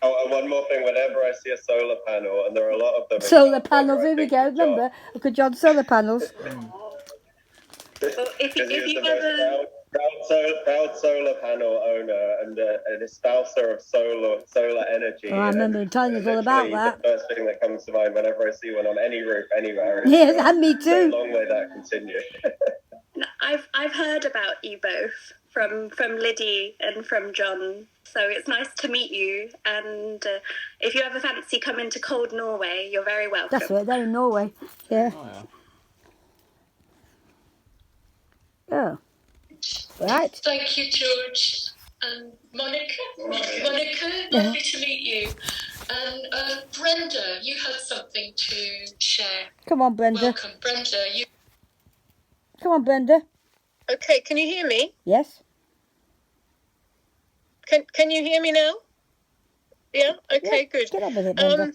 Oh, and one more thing, whenever I see a solar panel, and there are a lot of them. Solar panels, here we go, remember? Look at John's solar panels. If you ever... Proud solar panel owner and an espouser of solar energy. Oh, I remember telling us all about that. The first thing that comes to mind whenever I see one on any roof anywhere. Yes, and me too. Long may that continue. I've heard about you both from Liddy and from John, so it's nice to meet you. And if you ever fancy coming to cold Norway, you're very welcome. That's right, they're in Norway. Yeah. Oh. Right. Thank you, George. And Monica, lovely to meet you. And Brenda, you had something to share. Come on, Brenda. Welcome, Brenda. Come on, Brenda. Okay, can you hear me? Yes. Can you hear me now? Yeah. Okay. Yeah, good. Get on with it, Brenda.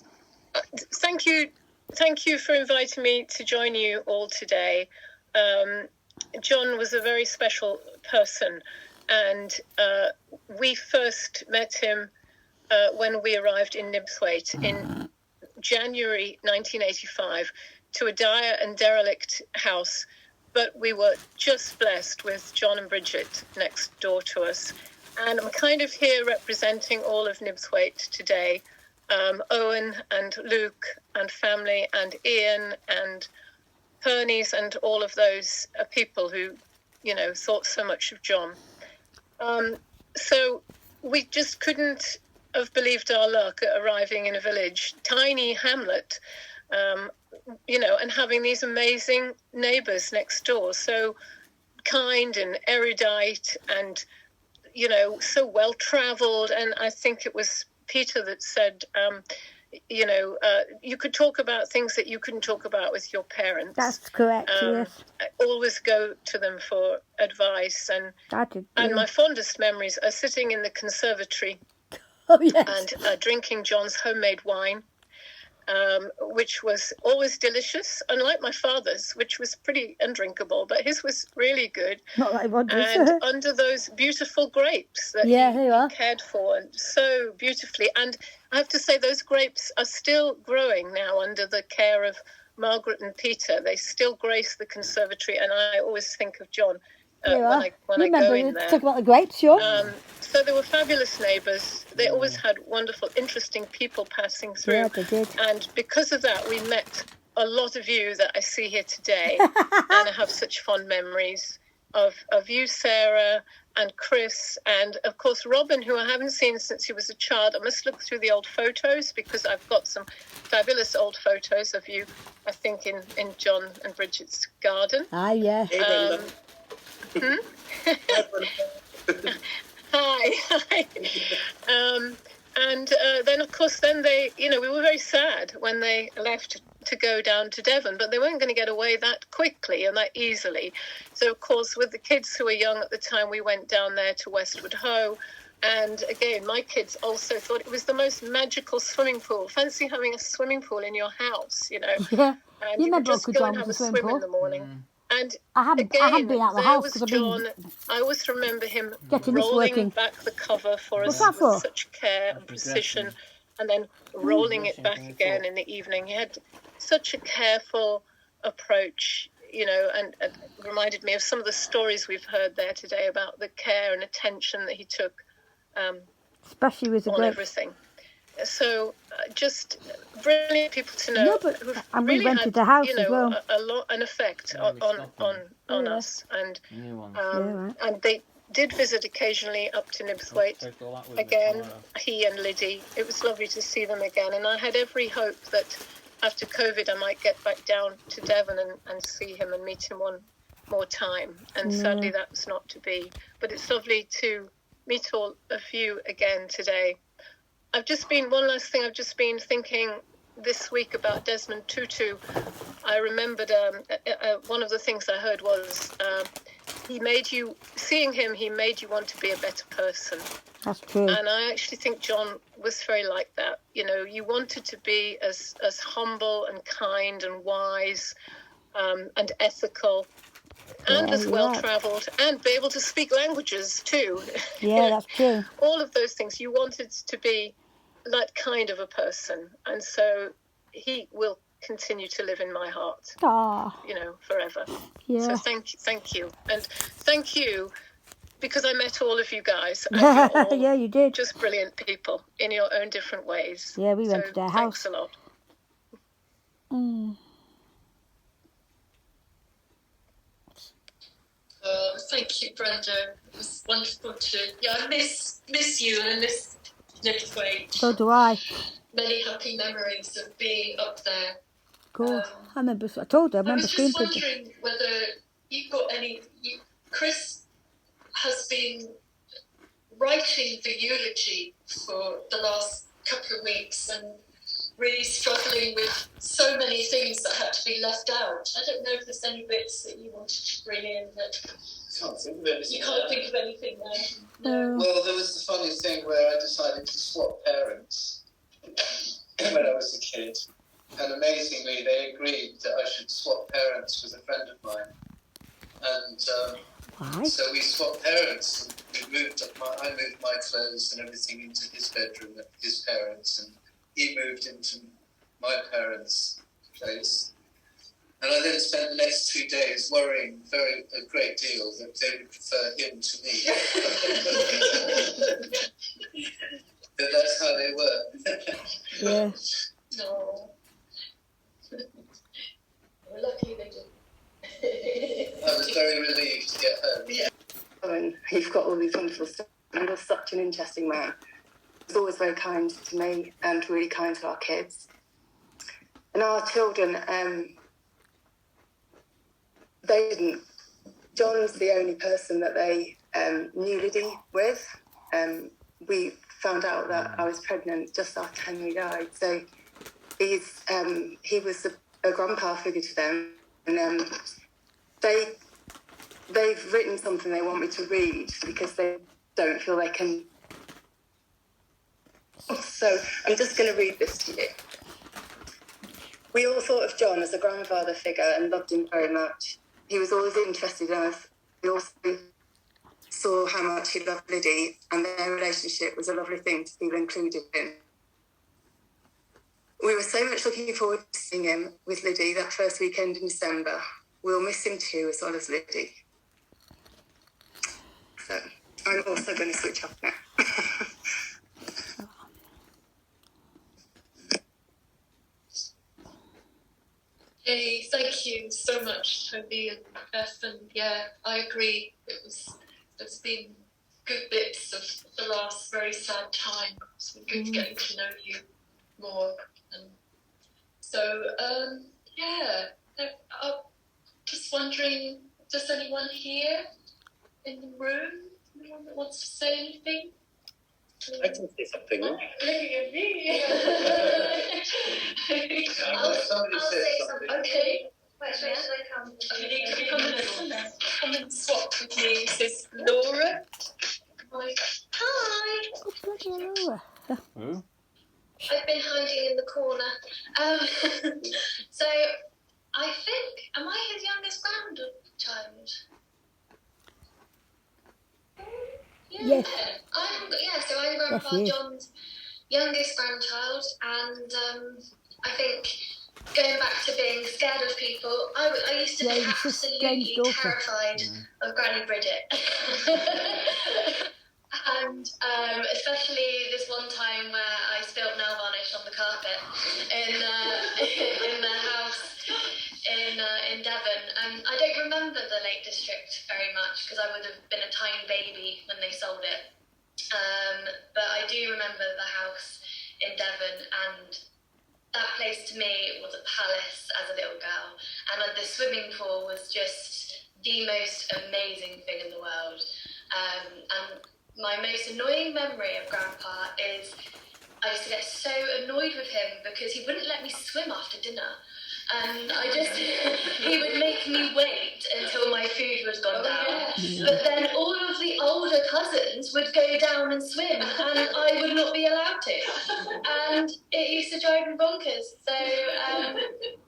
Thank you for inviting me to join you all today. John was a very special person, and we first met him when we arrived in Nibsweit in January 1985 to a dire and derelict house, but we were just blessed with John and Bridget next door to us. And I'm kind of here representing all of Nibsweit today, Owen and Luke and family and Ian and Pernies and all of those people who, you know, thought so much of John. So we just couldn't have believed our luck at arriving in a village, tiny hamlet, you know, and having these amazing neighbours next door, so kind and erudite and, you know, so well-travelled. And I think it was Peter that said, you know, you could talk about things that you couldn't talk about with your parents. That's correct, yes. I always go to them for advice. And my fondest memories are sitting in the conservatory and drinking John's homemade wine, which was always delicious, unlike my father's, which was pretty undrinkable, but his was really good. Not like what and under those beautiful grapes that he cared for and so beautifully. And I have to say, those grapes are still growing now under the care of Margaret and Peter. They still grace the conservatory, and I always think of John when I go in there. Talk about the grapes, sure. So they were fabulous neighbours. They always had wonderful, interesting people passing through. Yeah, they did. And because of that, we met a lot of you that I see here today. And I have such fond memories of you, Sarah, and Chris, and of course Robin, who I haven't seen since he was a child. I must look through the old photos because I've got some fabulous old photos of you, I think, in John and Bridget's garden. Ah, yeah. Hi. And then, of course, they, you know, we were very sad when they left to go down to Devon, but they weren't going to get away that quickly and that easily. So, of course, with the kids who were young at the time, we went down there to Westward Ho, And again, my kids also thought it was the most magical swimming pool. Fancy having a swimming pool in your house, you know. Yeah. And You you remember would just Uncle go John and with have the a swimming swim in pool? the morning. And I haven't been out the there house was because I've John. been I always remember him getting this rolling working. back the cover for What's us that for? with such care and precision, and then rolling it back again in the evening. He had such a careful approach, you know, and reminded me of some of the stories we've heard there today about the care and attention that he took Especially with the on grapes. everything. So just brilliant people to know. No, but and we really rented had, the house you know, as well. an effect on Yeah. us, and right. and they did visit occasionally up to Nibswaite again. He and Liddy. It was lovely to see them again, and I had every hope that after COVID I might get back down to Devon and see him and meet him one more time. And sadly that was not to be. But it's lovely to meet all of you again today. One last thing, I've just been thinking this week about Desmond Tutu. I remembered one of the things I heard was he made you want to be a better person. That's true. And I actually think John was very like that. You know, you wanted to be as humble and kind and wise and ethical and as well-travelled and be able to speak languages too. Yeah, that's true. All of those things. You wanted to be that kind of a person. And so he will continue to live in my heart, you know, forever. Yeah. So thank you. And thank you because I met all of you guys. And you're all yeah, you did. Just brilliant people in your own different ways. Yeah, we went to their house. Thanks a lot. Thank you, Brenda. It was wonderful to. Yeah, I miss you and I miss Nibswaite. So do I. Many happy memories of being up there. Cool. I remember. I told her. I I remember was just screaming. wondering whether you've got any. Chris has been writing the eulogy for the last couple of weeks and really struggling with so many things that had to be left out. I don't know if there's any bits that you wanted to bring in that Can't think of anything. you can't think of anything there. Well, there was the funny thing where I decided to swap parents when I was a kid, and amazingly they agreed that I should swap parents with a friend of mine. And so we swapped parents. And I moved my clothes and everything into his bedroom at his parents, and he moved into my parents' place. And I then spent the next 2 days worrying a great deal that they would prefer him to me. But that's how they were. Yeah. No. Well, luckily they didn't. I was very relieved to get home. Yeah. And you've got all these wonderful stuff. And you're such an interesting man. He's always very kind to me and really kind to our kids. And our children, they didn't. John's the only person that they knew Liddy with. We found out that I was pregnant just after Henry died. So he was a grandpa figure to them. And they've written something they want me to read because they don't feel they can. So I'm just going to read this to you. We all thought of John as a grandfather figure and loved him very much. He was always interested in us. We also saw how much he loved Liddy, and their relationship was a lovely thing to feel included in. We were so much looking forward to seeing him with Liddy that first weekend in December. We'll miss him too, as well as Liddy. So I'm also going to switch off now. Hey, thank you so much, Toby and Beth. And yeah, I agree. There's been good bits of the last very sad time. It's been good getting to know you more. And so, yeah, I'm just wondering, does anyone here in the room, anyone that wants to say anything? I can say something. Look at me. I'll say something. Okay. Where should I come? You need to come and swap with me. This is Laura. Hi. Yes. So I'm Grandpa John's youngest grandchild, and I think going back to being scared of people, I used to be absolutely terrified of Granny Bridget. And especially this one time where I spilled nail varnish on the carpet in the house in Devon. I don't remember the Lake District very much because I would have been a tiny baby when they sold it. But I do remember the house in Devon, and that place to me was a palace as a little girl. And the swimming pool was just the most amazing thing in the world. And my most annoying memory of Grandpa is I used to get so annoyed with him because he wouldn't let me swim after dinner. And he would make me wait until my food was gone down. But then all of the older cousins would go down and swim, and I would not be allowed to. And it used to drive me bonkers. So,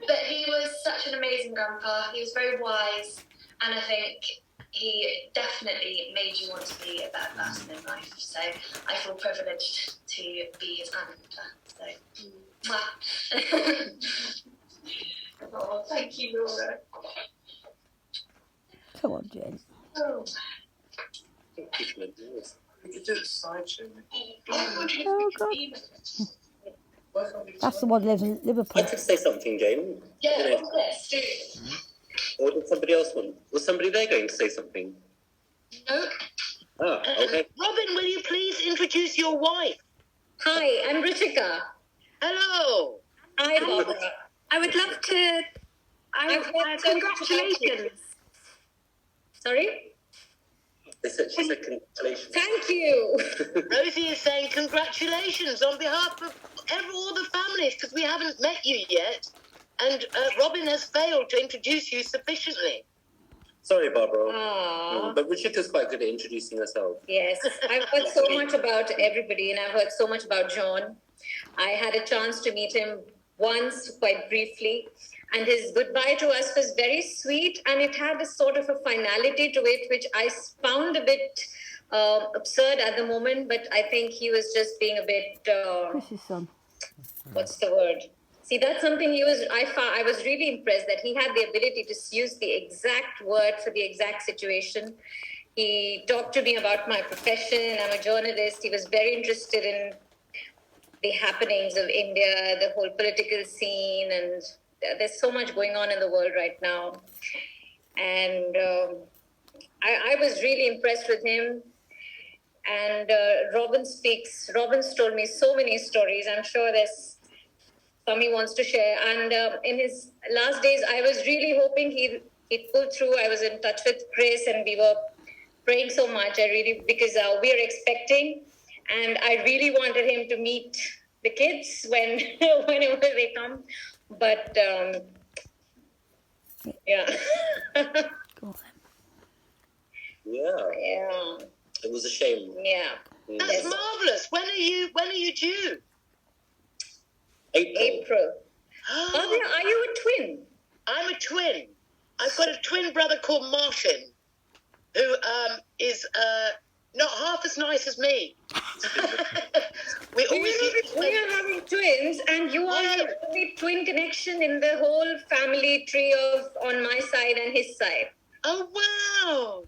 but he was such an amazing grandpa. He was very wise, and I think he definitely made you want to be a better person in life. So I feel privileged to be his granddaughter. So, mwah. Oh, thank you, Laura. Come on, Jen. Oh. We could do a slideshow. Oh, God. That's the one that lives in Liverpool. I could say something, Jane. Yeah, let's do it. Or did somebody else want? Was somebody there going to say something? No. Ah, okay. Robin, will you please introduce your wife? Hi, I'm Ritika. Hello. Hi, Barbara. I would love to. Congratulations. Sorry? She said congratulations. Thank you. Rosie is saying congratulations on behalf of all the families, because we haven't met you yet, and Robin has failed to introduce you sufficiently. Sorry, Barbara. Aww. But Richika's quite good at introducing herself. Yes, I've heard so much about everybody, and I've heard so much about John. I had a chance to meet him once, quite briefly, and his goodbye to us was very sweet, and it had a sort of a finality to it, which I found a bit absurd at the moment, but I think he was just being a bit, Chris's son. what's the word? See, that's something I was really impressed that he had the ability to use the exact word for the exact situation. He talked to me about my profession. I'm a journalist. He was very interested in the happenings of India, the whole political scene, and there's so much going on in the world right now. And I was really impressed with him. And Robin's told me so many stories. I'm sure there's some he wants to share. And in his last days, I was really hoping he'd pull through. I was in touch with Chris, and we were praying so much. Because we are expecting. And I really wanted him to meet the kids whenever they come. But, yeah. Yeah. It was a shame. Yeah. That's marvellous. When are you due? April. Barbara, are you a twin? I'm a twin. I've got a twin brother called Martin, who is not half as nice as me. We are having twins, and you are the only twin connection in the whole family tree on my side and his side. Oh, wow.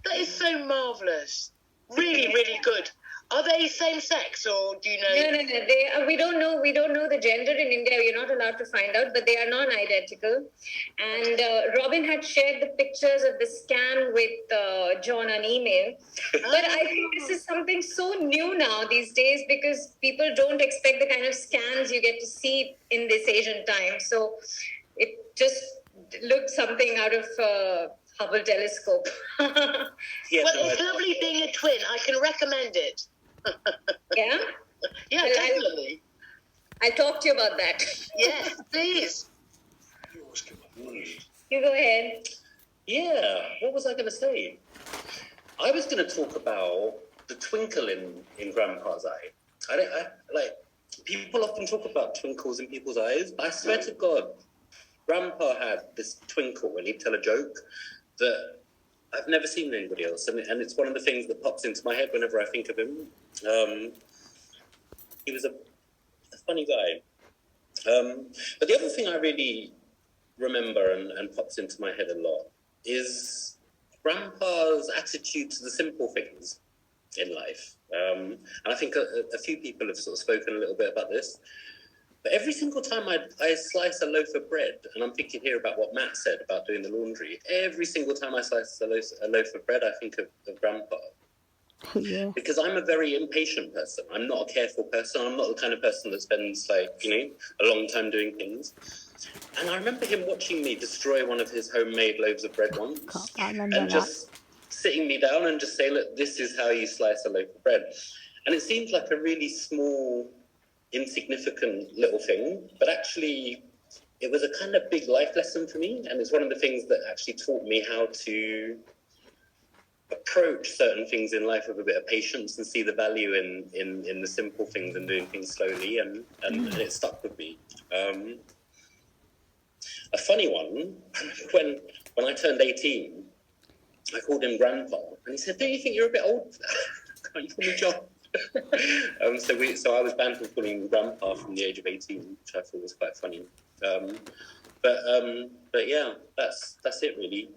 That is so marvellous. Really, really good. Are they same sex, or do you know? No. We don't know. We don't know the gender in India. We're not allowed to find out, but they are non-identical. And Robin had shared the pictures of the scan with John on email. But I think this is something so new now these days, because people don't expect the kind of scans you get to see in this Asian time. So it just looked something out of Hubble telescope. Well, it's lovely being a twin. I can recommend it. Yeah? Yeah, definitely. I'll talk to you about that. Yes, please. You go ahead. Yeah, what was I going to say? I was going to talk about the twinkle in Grandpa's eye. I people often talk about twinkles in people's eyes, but I swear to God, Grandpa had this twinkle when he'd tell a joke that I've never seen anybody else, and it's one of the things that pops into my head whenever I think of him. He was a funny guy. But the other thing I really remember and pops into my head a lot is Grandpa's attitude to the simple things in life. And I think a few people have sort of spoken a little bit about this. But every single time I slice a loaf of bread, and I'm thinking here about what Matt said about doing the laundry, every single time I slice a loaf of bread, I think of Grandpa. Yeah. Because I'm a very impatient person. I'm not a careful person. I'm not the kind of person that spends, like, a long time doing things. And I remember him watching me destroy one of his homemade loaves of bread once. And just sitting me down and just saying, look, this is how you slice a loaf of bread. And it seems like a really small, insignificant little thing, but actually it was a kind of big life lesson for me. And it's one of the things that actually taught me how to approach certain things in life with a bit of patience and see the value in the simple things and doing things slowly, and it stuck with me. A funny one, when I turned 18, I called him Grandpa, and he said, don't you think you're a bit old for that? Can't you call me John? So I was banned from calling him Grandpa from the age of 18, which I thought was quite funny. But yeah, that's it really.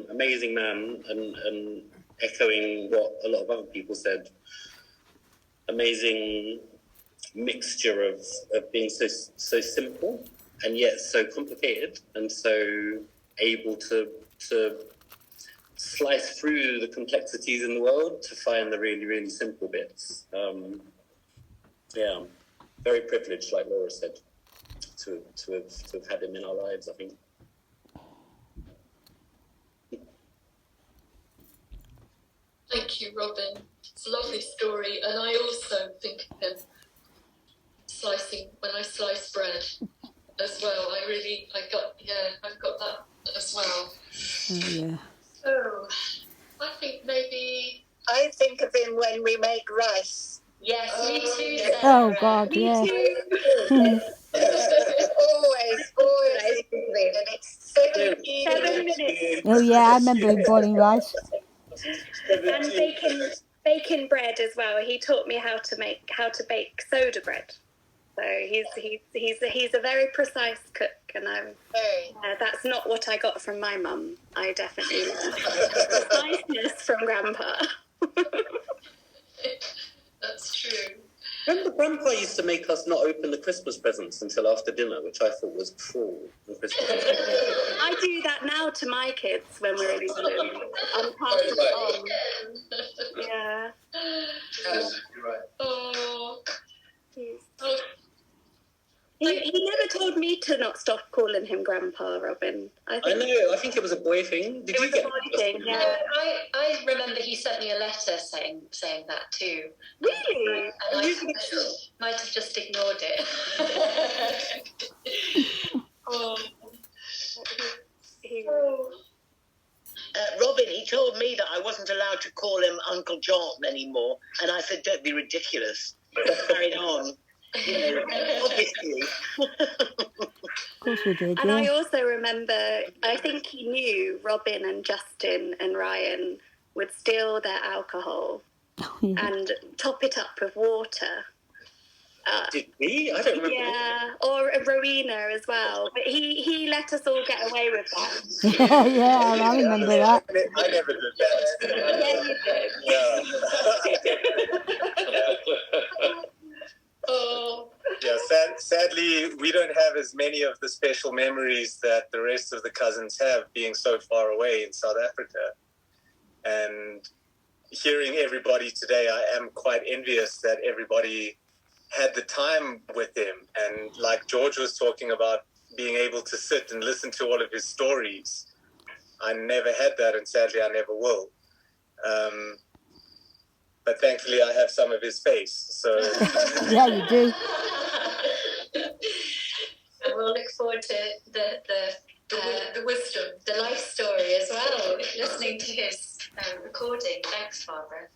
Amazing man, and echoing what a lot of other people said. Amazing mixture of being so simple and yet so complicated, and so able to slice through the complexities in the world to find the really, really simple bits. Yeah, very privileged, like Laura said, to have had him in our lives, I think. Thank you, Robin. It's a lovely story, and I also think of him when I slice bread as well. I've got that as well. Oh, yeah. So, I think maybe... I think of him when we make rice. Yes, me too. Yes. Oh, God, Me yeah. too. always. And it's 7 minutes. Oh, yeah, I remember him boiling rice. And bacon bread as well. He taught me how to bake soda bread. So he's a very precise cook, and that's not what I got from my mum. I definitely learned preciseness from Grandpa. That's true. Remember, Grandpa used to make us not open the Christmas presents until after dinner, which I thought was cruel. I do that now to my kids when we're in England. I'm passing it on. Yeah. Yes, you're right. Oh. He never told me to not stop calling him Grandpa, Robin. I know. I think it was a boy thing. Did you get a boy thing? Yeah. I remember he sent me a letter saying that too. Really? And I might have just ignored it. Oh. Robin, he told me that I wasn't allowed to call him Uncle John anymore, and I said, don't be ridiculous. Carried on. Obviously. Of course we did, And yeah. I also remember, I think he knew Robin and Justin and Ryan would steal their alcohol and top it up with water. Did we? I don't remember. Yeah, or Rowena as well. But he let us all get away with that. Yeah, I remember that. I never did that. Yeah, you did. Yeah, sadly, we don't have as many of the special memories that the rest of the cousins have, being so far away in South Africa. And hearing everybody today, I am quite envious that everybody had the time with him. And like George was talking about, being able to sit and listen to all of his stories. I never had that, and sadly I never will. But thankfully I have some of his face, so... Yeah, you do. And we'll look forward to the wisdom, the life story as well, listening to his recording. Thanks, Barbara.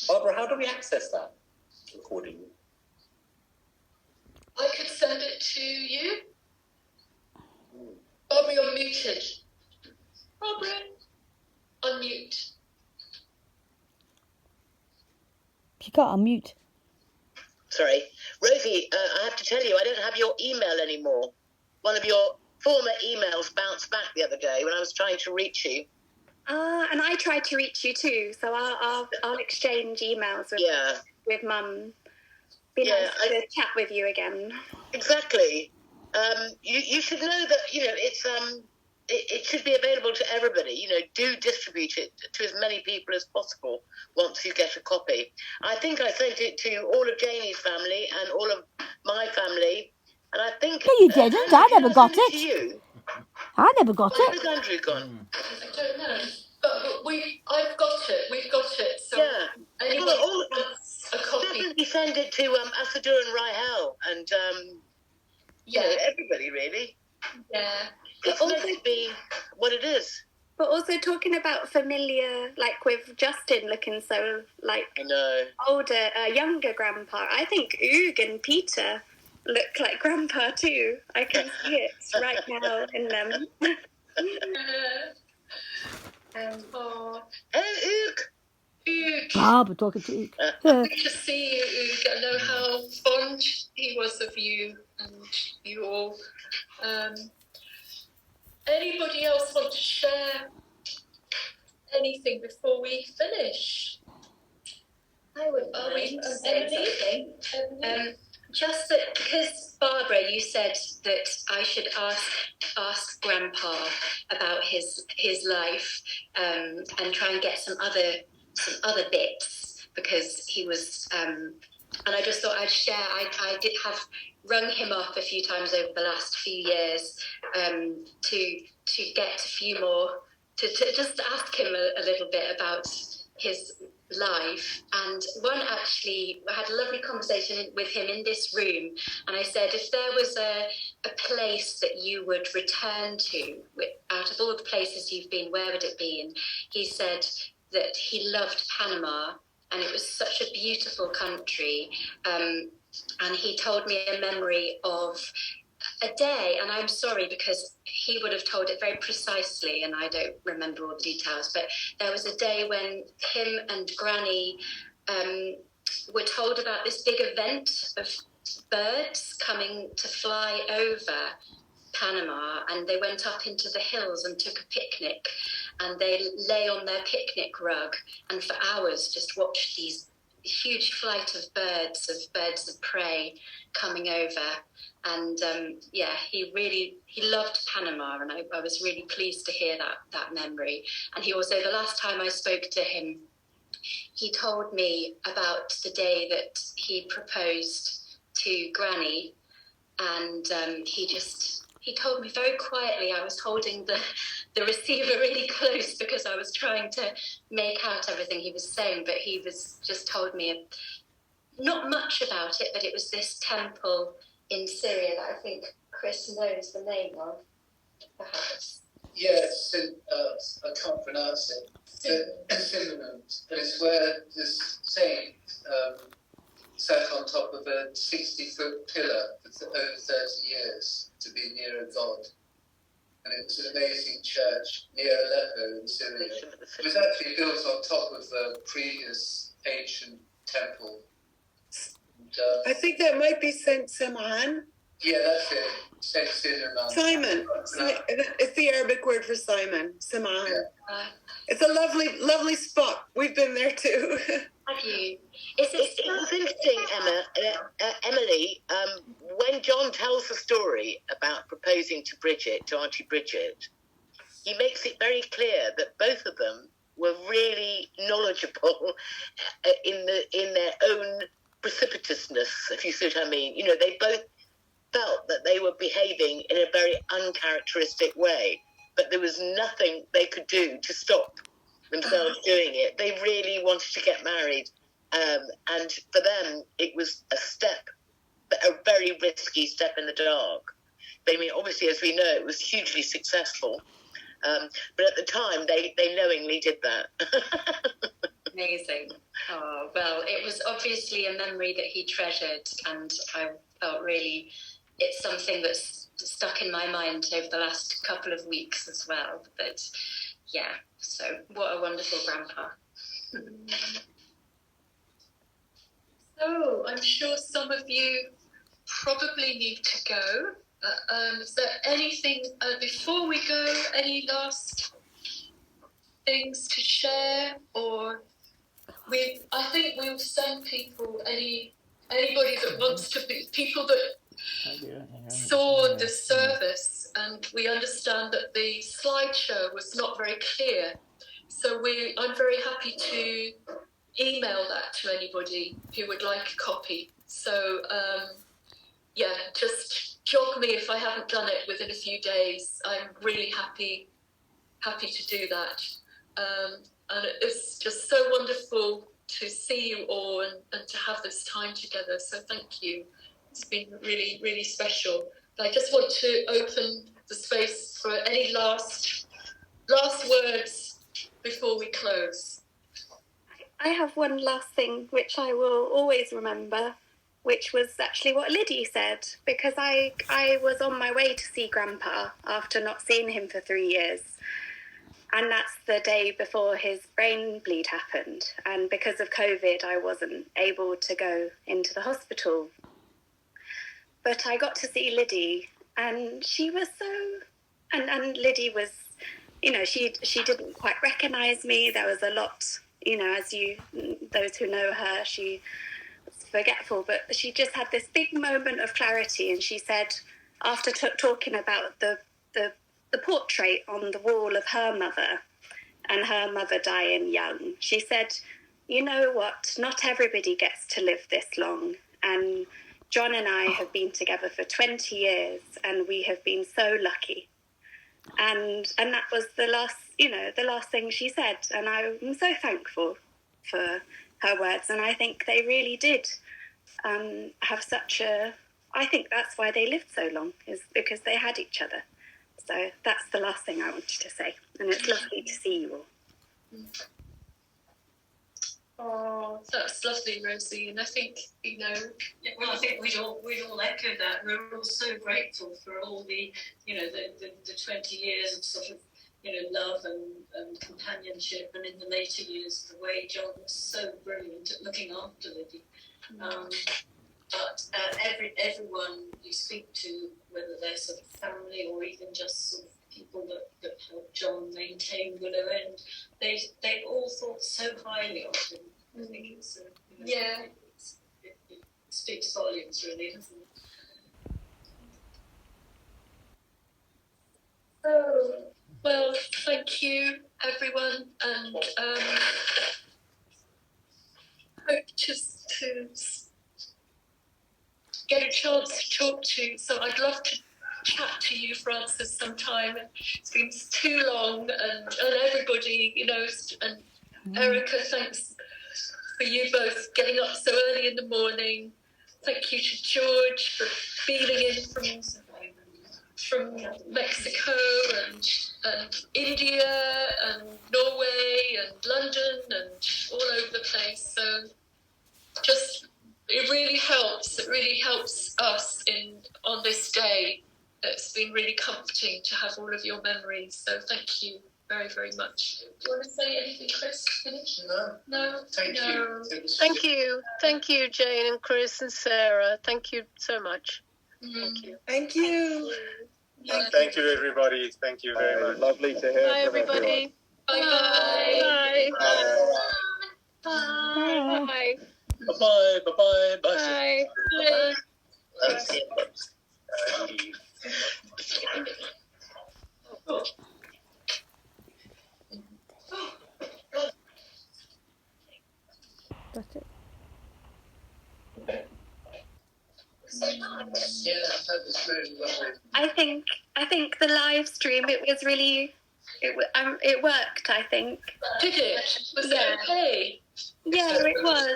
Barbara, how do we access that recording? I could send it to you. Barbara, you're muted. Barbara, unmute. She can't unmute. Sorry. Rosie, I have to tell you, I don't have your email anymore. One of your former emails bounced back the other day when I was trying to reach you. And I tried to reach you too, so I'll exchange emails with Mum. Be nice to chat with you again. Exactly. You should know that, it's it should be available to everybody. Do distribute it to as many people as possible once you get a copy. I think I sent it to all of Janie's family and all of my family, and I think... No, you didn't. I never got it. To you? I never got it. Where's Andrew gone? I don't know. But I've got it. We've got it. So anybody wants a copy? Definitely send it to Asadur and Rahel and everybody really. Yeah. It's meant to be what it is. But also talking about familiar, like with Justin looking so like I know. Older, younger grandpa. I think Oog and Peter look like grandpa too. I can see it right now in them. Oh, Oog. Barbara talking to Oog. Good to see you, Oog. I know how fond he was of you and you all. Anybody else want to share anything before we finish? I would Emily? Just that, because Barbara, you said that I should ask Grandpa about his life and try and get some other bits, because he was and I just thought I'd share. I did have rung him up a few times over the last few years to get a few more, to just ask him a little bit about his life. And one, actually, I had a lovely conversation with him in this room, and I said, if there was a place that you would return to out of all the places you've been, where would it be? And he said that he loved Panama, and it was such a beautiful country. And he told me a memory of a day, and I'm sorry because he would have told it very precisely and I don't remember all the details, but there was a day when him and Granny were told about this big event of birds coming to fly over Panama, and they went up into the hills and took a picnic, and they lay on their picnic rug and for hours just watched these huge flight of birds of prey coming over. And he loved Panama, and I was really pleased to hear that memory. And he also, the last time I spoke to him, he told me about the day that he proposed to Granny, and he told me very quietly. I was holding the receiver really close because I was trying to make out everything he was saying, but he was just told me not much about it, but it was this temple in Syria that I think Chris knows the name of, perhaps. Yes, I can't pronounce it. Cinnamon. It's where this saint sat on top of a 60-foot pillar for over 30 years to be near a god. And it was an amazing church near Aleppo in Syria. It was actually built on top of a previous ancient temple. I think that might be Saint Simon. Yeah, that's it. Saint Simon. Simon. It's the Arabic word for Simon. Simon. Yeah. It's a lovely spot. We've been there too. Have you? It's interesting, Emily. When John tells the story about proposing to Auntie Bridget, he makes it very clear that both of them were really knowledgeable in their own precipitousness, if you see what I mean. They both felt that they were behaving in a very uncharacteristic way, but there was nothing they could do to stop themselves doing it. They really wanted to get married, and for them it was a very risky step in the dark. I mean, obviously, as we know, it was hugely successful, but at the time they knowingly did that. Amazing. Oh, well, it was obviously a memory that he treasured, and I felt really it's something that's stuck in my mind over the last couple of weeks as well. But yeah, so what a wonderful grandpa. So I'm sure some of you probably need to go. Is there anything before we go? Any last things to share, or I think we'll send people anybody that wants to be people that saw the service, and we understand that the slideshow was not very clear. So I'm very happy to email that to anybody who would like a copy. So just jog me if I haven't done it within a few days. I'm really happy to do that. And it's just so wonderful to see you all and to have this time together. So thank you. It's been really, really special. I just want to open the space for any last words before we close. I have one last thing which I will always remember, which was actually what Liddy said, because I was on my way to see Grandpa after not seeing him for 3 years. And that's the day before his brain bleed happened. And because of COVID, I wasn't able to go into the hospital. But I got to see Liddy, and she was so... And Liddy was, she didn't quite recognise me. There was a lot, as those who know her, she was forgetful. But she just had this big moment of clarity. And she said, after talking about the portrait on the wall of her mother and her mother dying young, she said, you know what, not everybody gets to live this long, and John and I have been together for 20 years and we have been so lucky. And that was the last thing she said, and I'm so thankful for her words, and I think they really did have I think that's why they lived so long, is because they had each other. So that's the last thing I wanted to say, and it's lovely to see you all. Oh, that's lovely, Rosie. And I think I think we'd all echo that. We're all so grateful for all the the 20 years of sort of love and companionship, and in the later years the way John was so brilliant at looking after Liddy. But everyone you speak to, whether they're sort of family or even just sort of people that helped John maintain Willow End, they all thought so highly of him. I think it's it speaks volumes, really, doesn't it? So, well, thank you, everyone, and hope to get a chance to talk to. So I'd love to chat to you, Francis, sometime. It's been too long, and everybody, and Erica, thanks for you both getting up so early in the morning. Thank you to George for beaming in from Mexico and India and Norway and London and all over the place. So it really helps. It really helps us on this day. It's been really comforting to have all of your memories. So thank you very, very much. Do you want to say anything, Chris? Finish? No. Thank you. Thank you, Jane and Chris and Sarah. Thank you so much. Thank you. Thank you. Thank you, everybody. Thank you very much. Lovely to hear. Bye, everybody. Bye. Bye. Bye-bye. Bye-bye. Bye. Bye. That's it. I think the live stream, it was really, it worked, I think. Did it? Was it okay? Yeah, it was.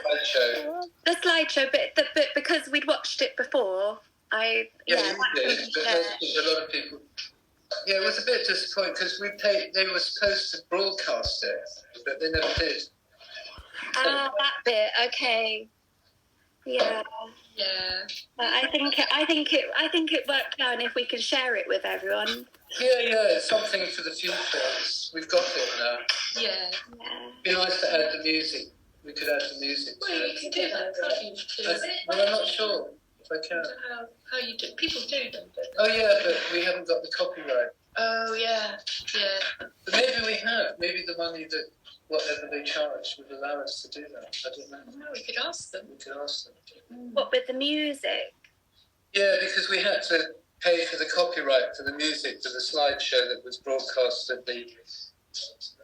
The slideshow, but because we'd watched it before, you did, but there's a lot of people. Yeah, it was a bit disappointing because they were supposed to broadcast it, but they never did. That bit, okay. Yeah. But I think it worked out, and if we can share it with everyone. Yeah, it's something for the future. We've got it now. Yeah. It'd be nice to add the music we could add the music to Well, you it. can do that, can't you? Well, I'm not sure if I can. How you do? People do them. Don't they? Oh yeah, but we haven't got the copyright. Oh yeah. But maybe we have. Maybe the money that whatever they charge would allow us to do that. I don't know. No, we could ask them. We could ask them. What with the music? Yeah, because we had to pay for the copyright for the music for the slideshow that was broadcast at the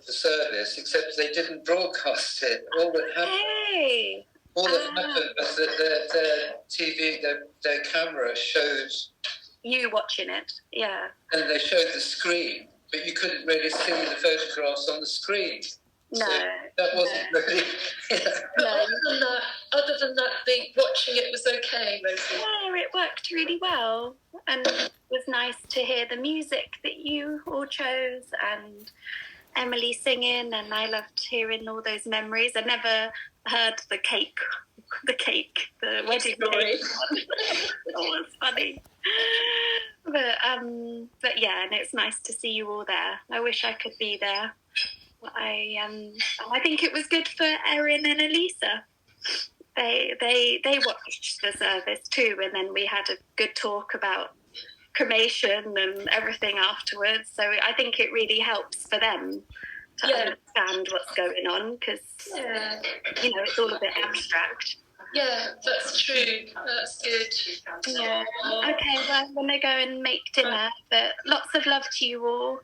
service, except they didn't broadcast it. All that happened, happened was that their TV, their camera showed you watching it, yeah. And they showed the screen, but you couldn't really see the photographs on the screen. No, so that wasn't really. Other than that, watching it was okay, Rosie. Yeah, it worked really well, and it was nice to hear the music that you all chose, and Emily singing, and I loved hearing all those memories. I never heard the wedding story. It was funny. But yeah, and it's nice to see you all there. I wish I could be there. I think it was good for Erin and Elisa. They watched the service too, and then we had a good talk about cremation and everything afterwards. So I think it really helps for them to understand what's going on, because it's all a bit abstract. Yeah, that's true. That's good. Yeah. Okay, well, I'm going to go and make dinner, but lots of love to you all.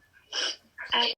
And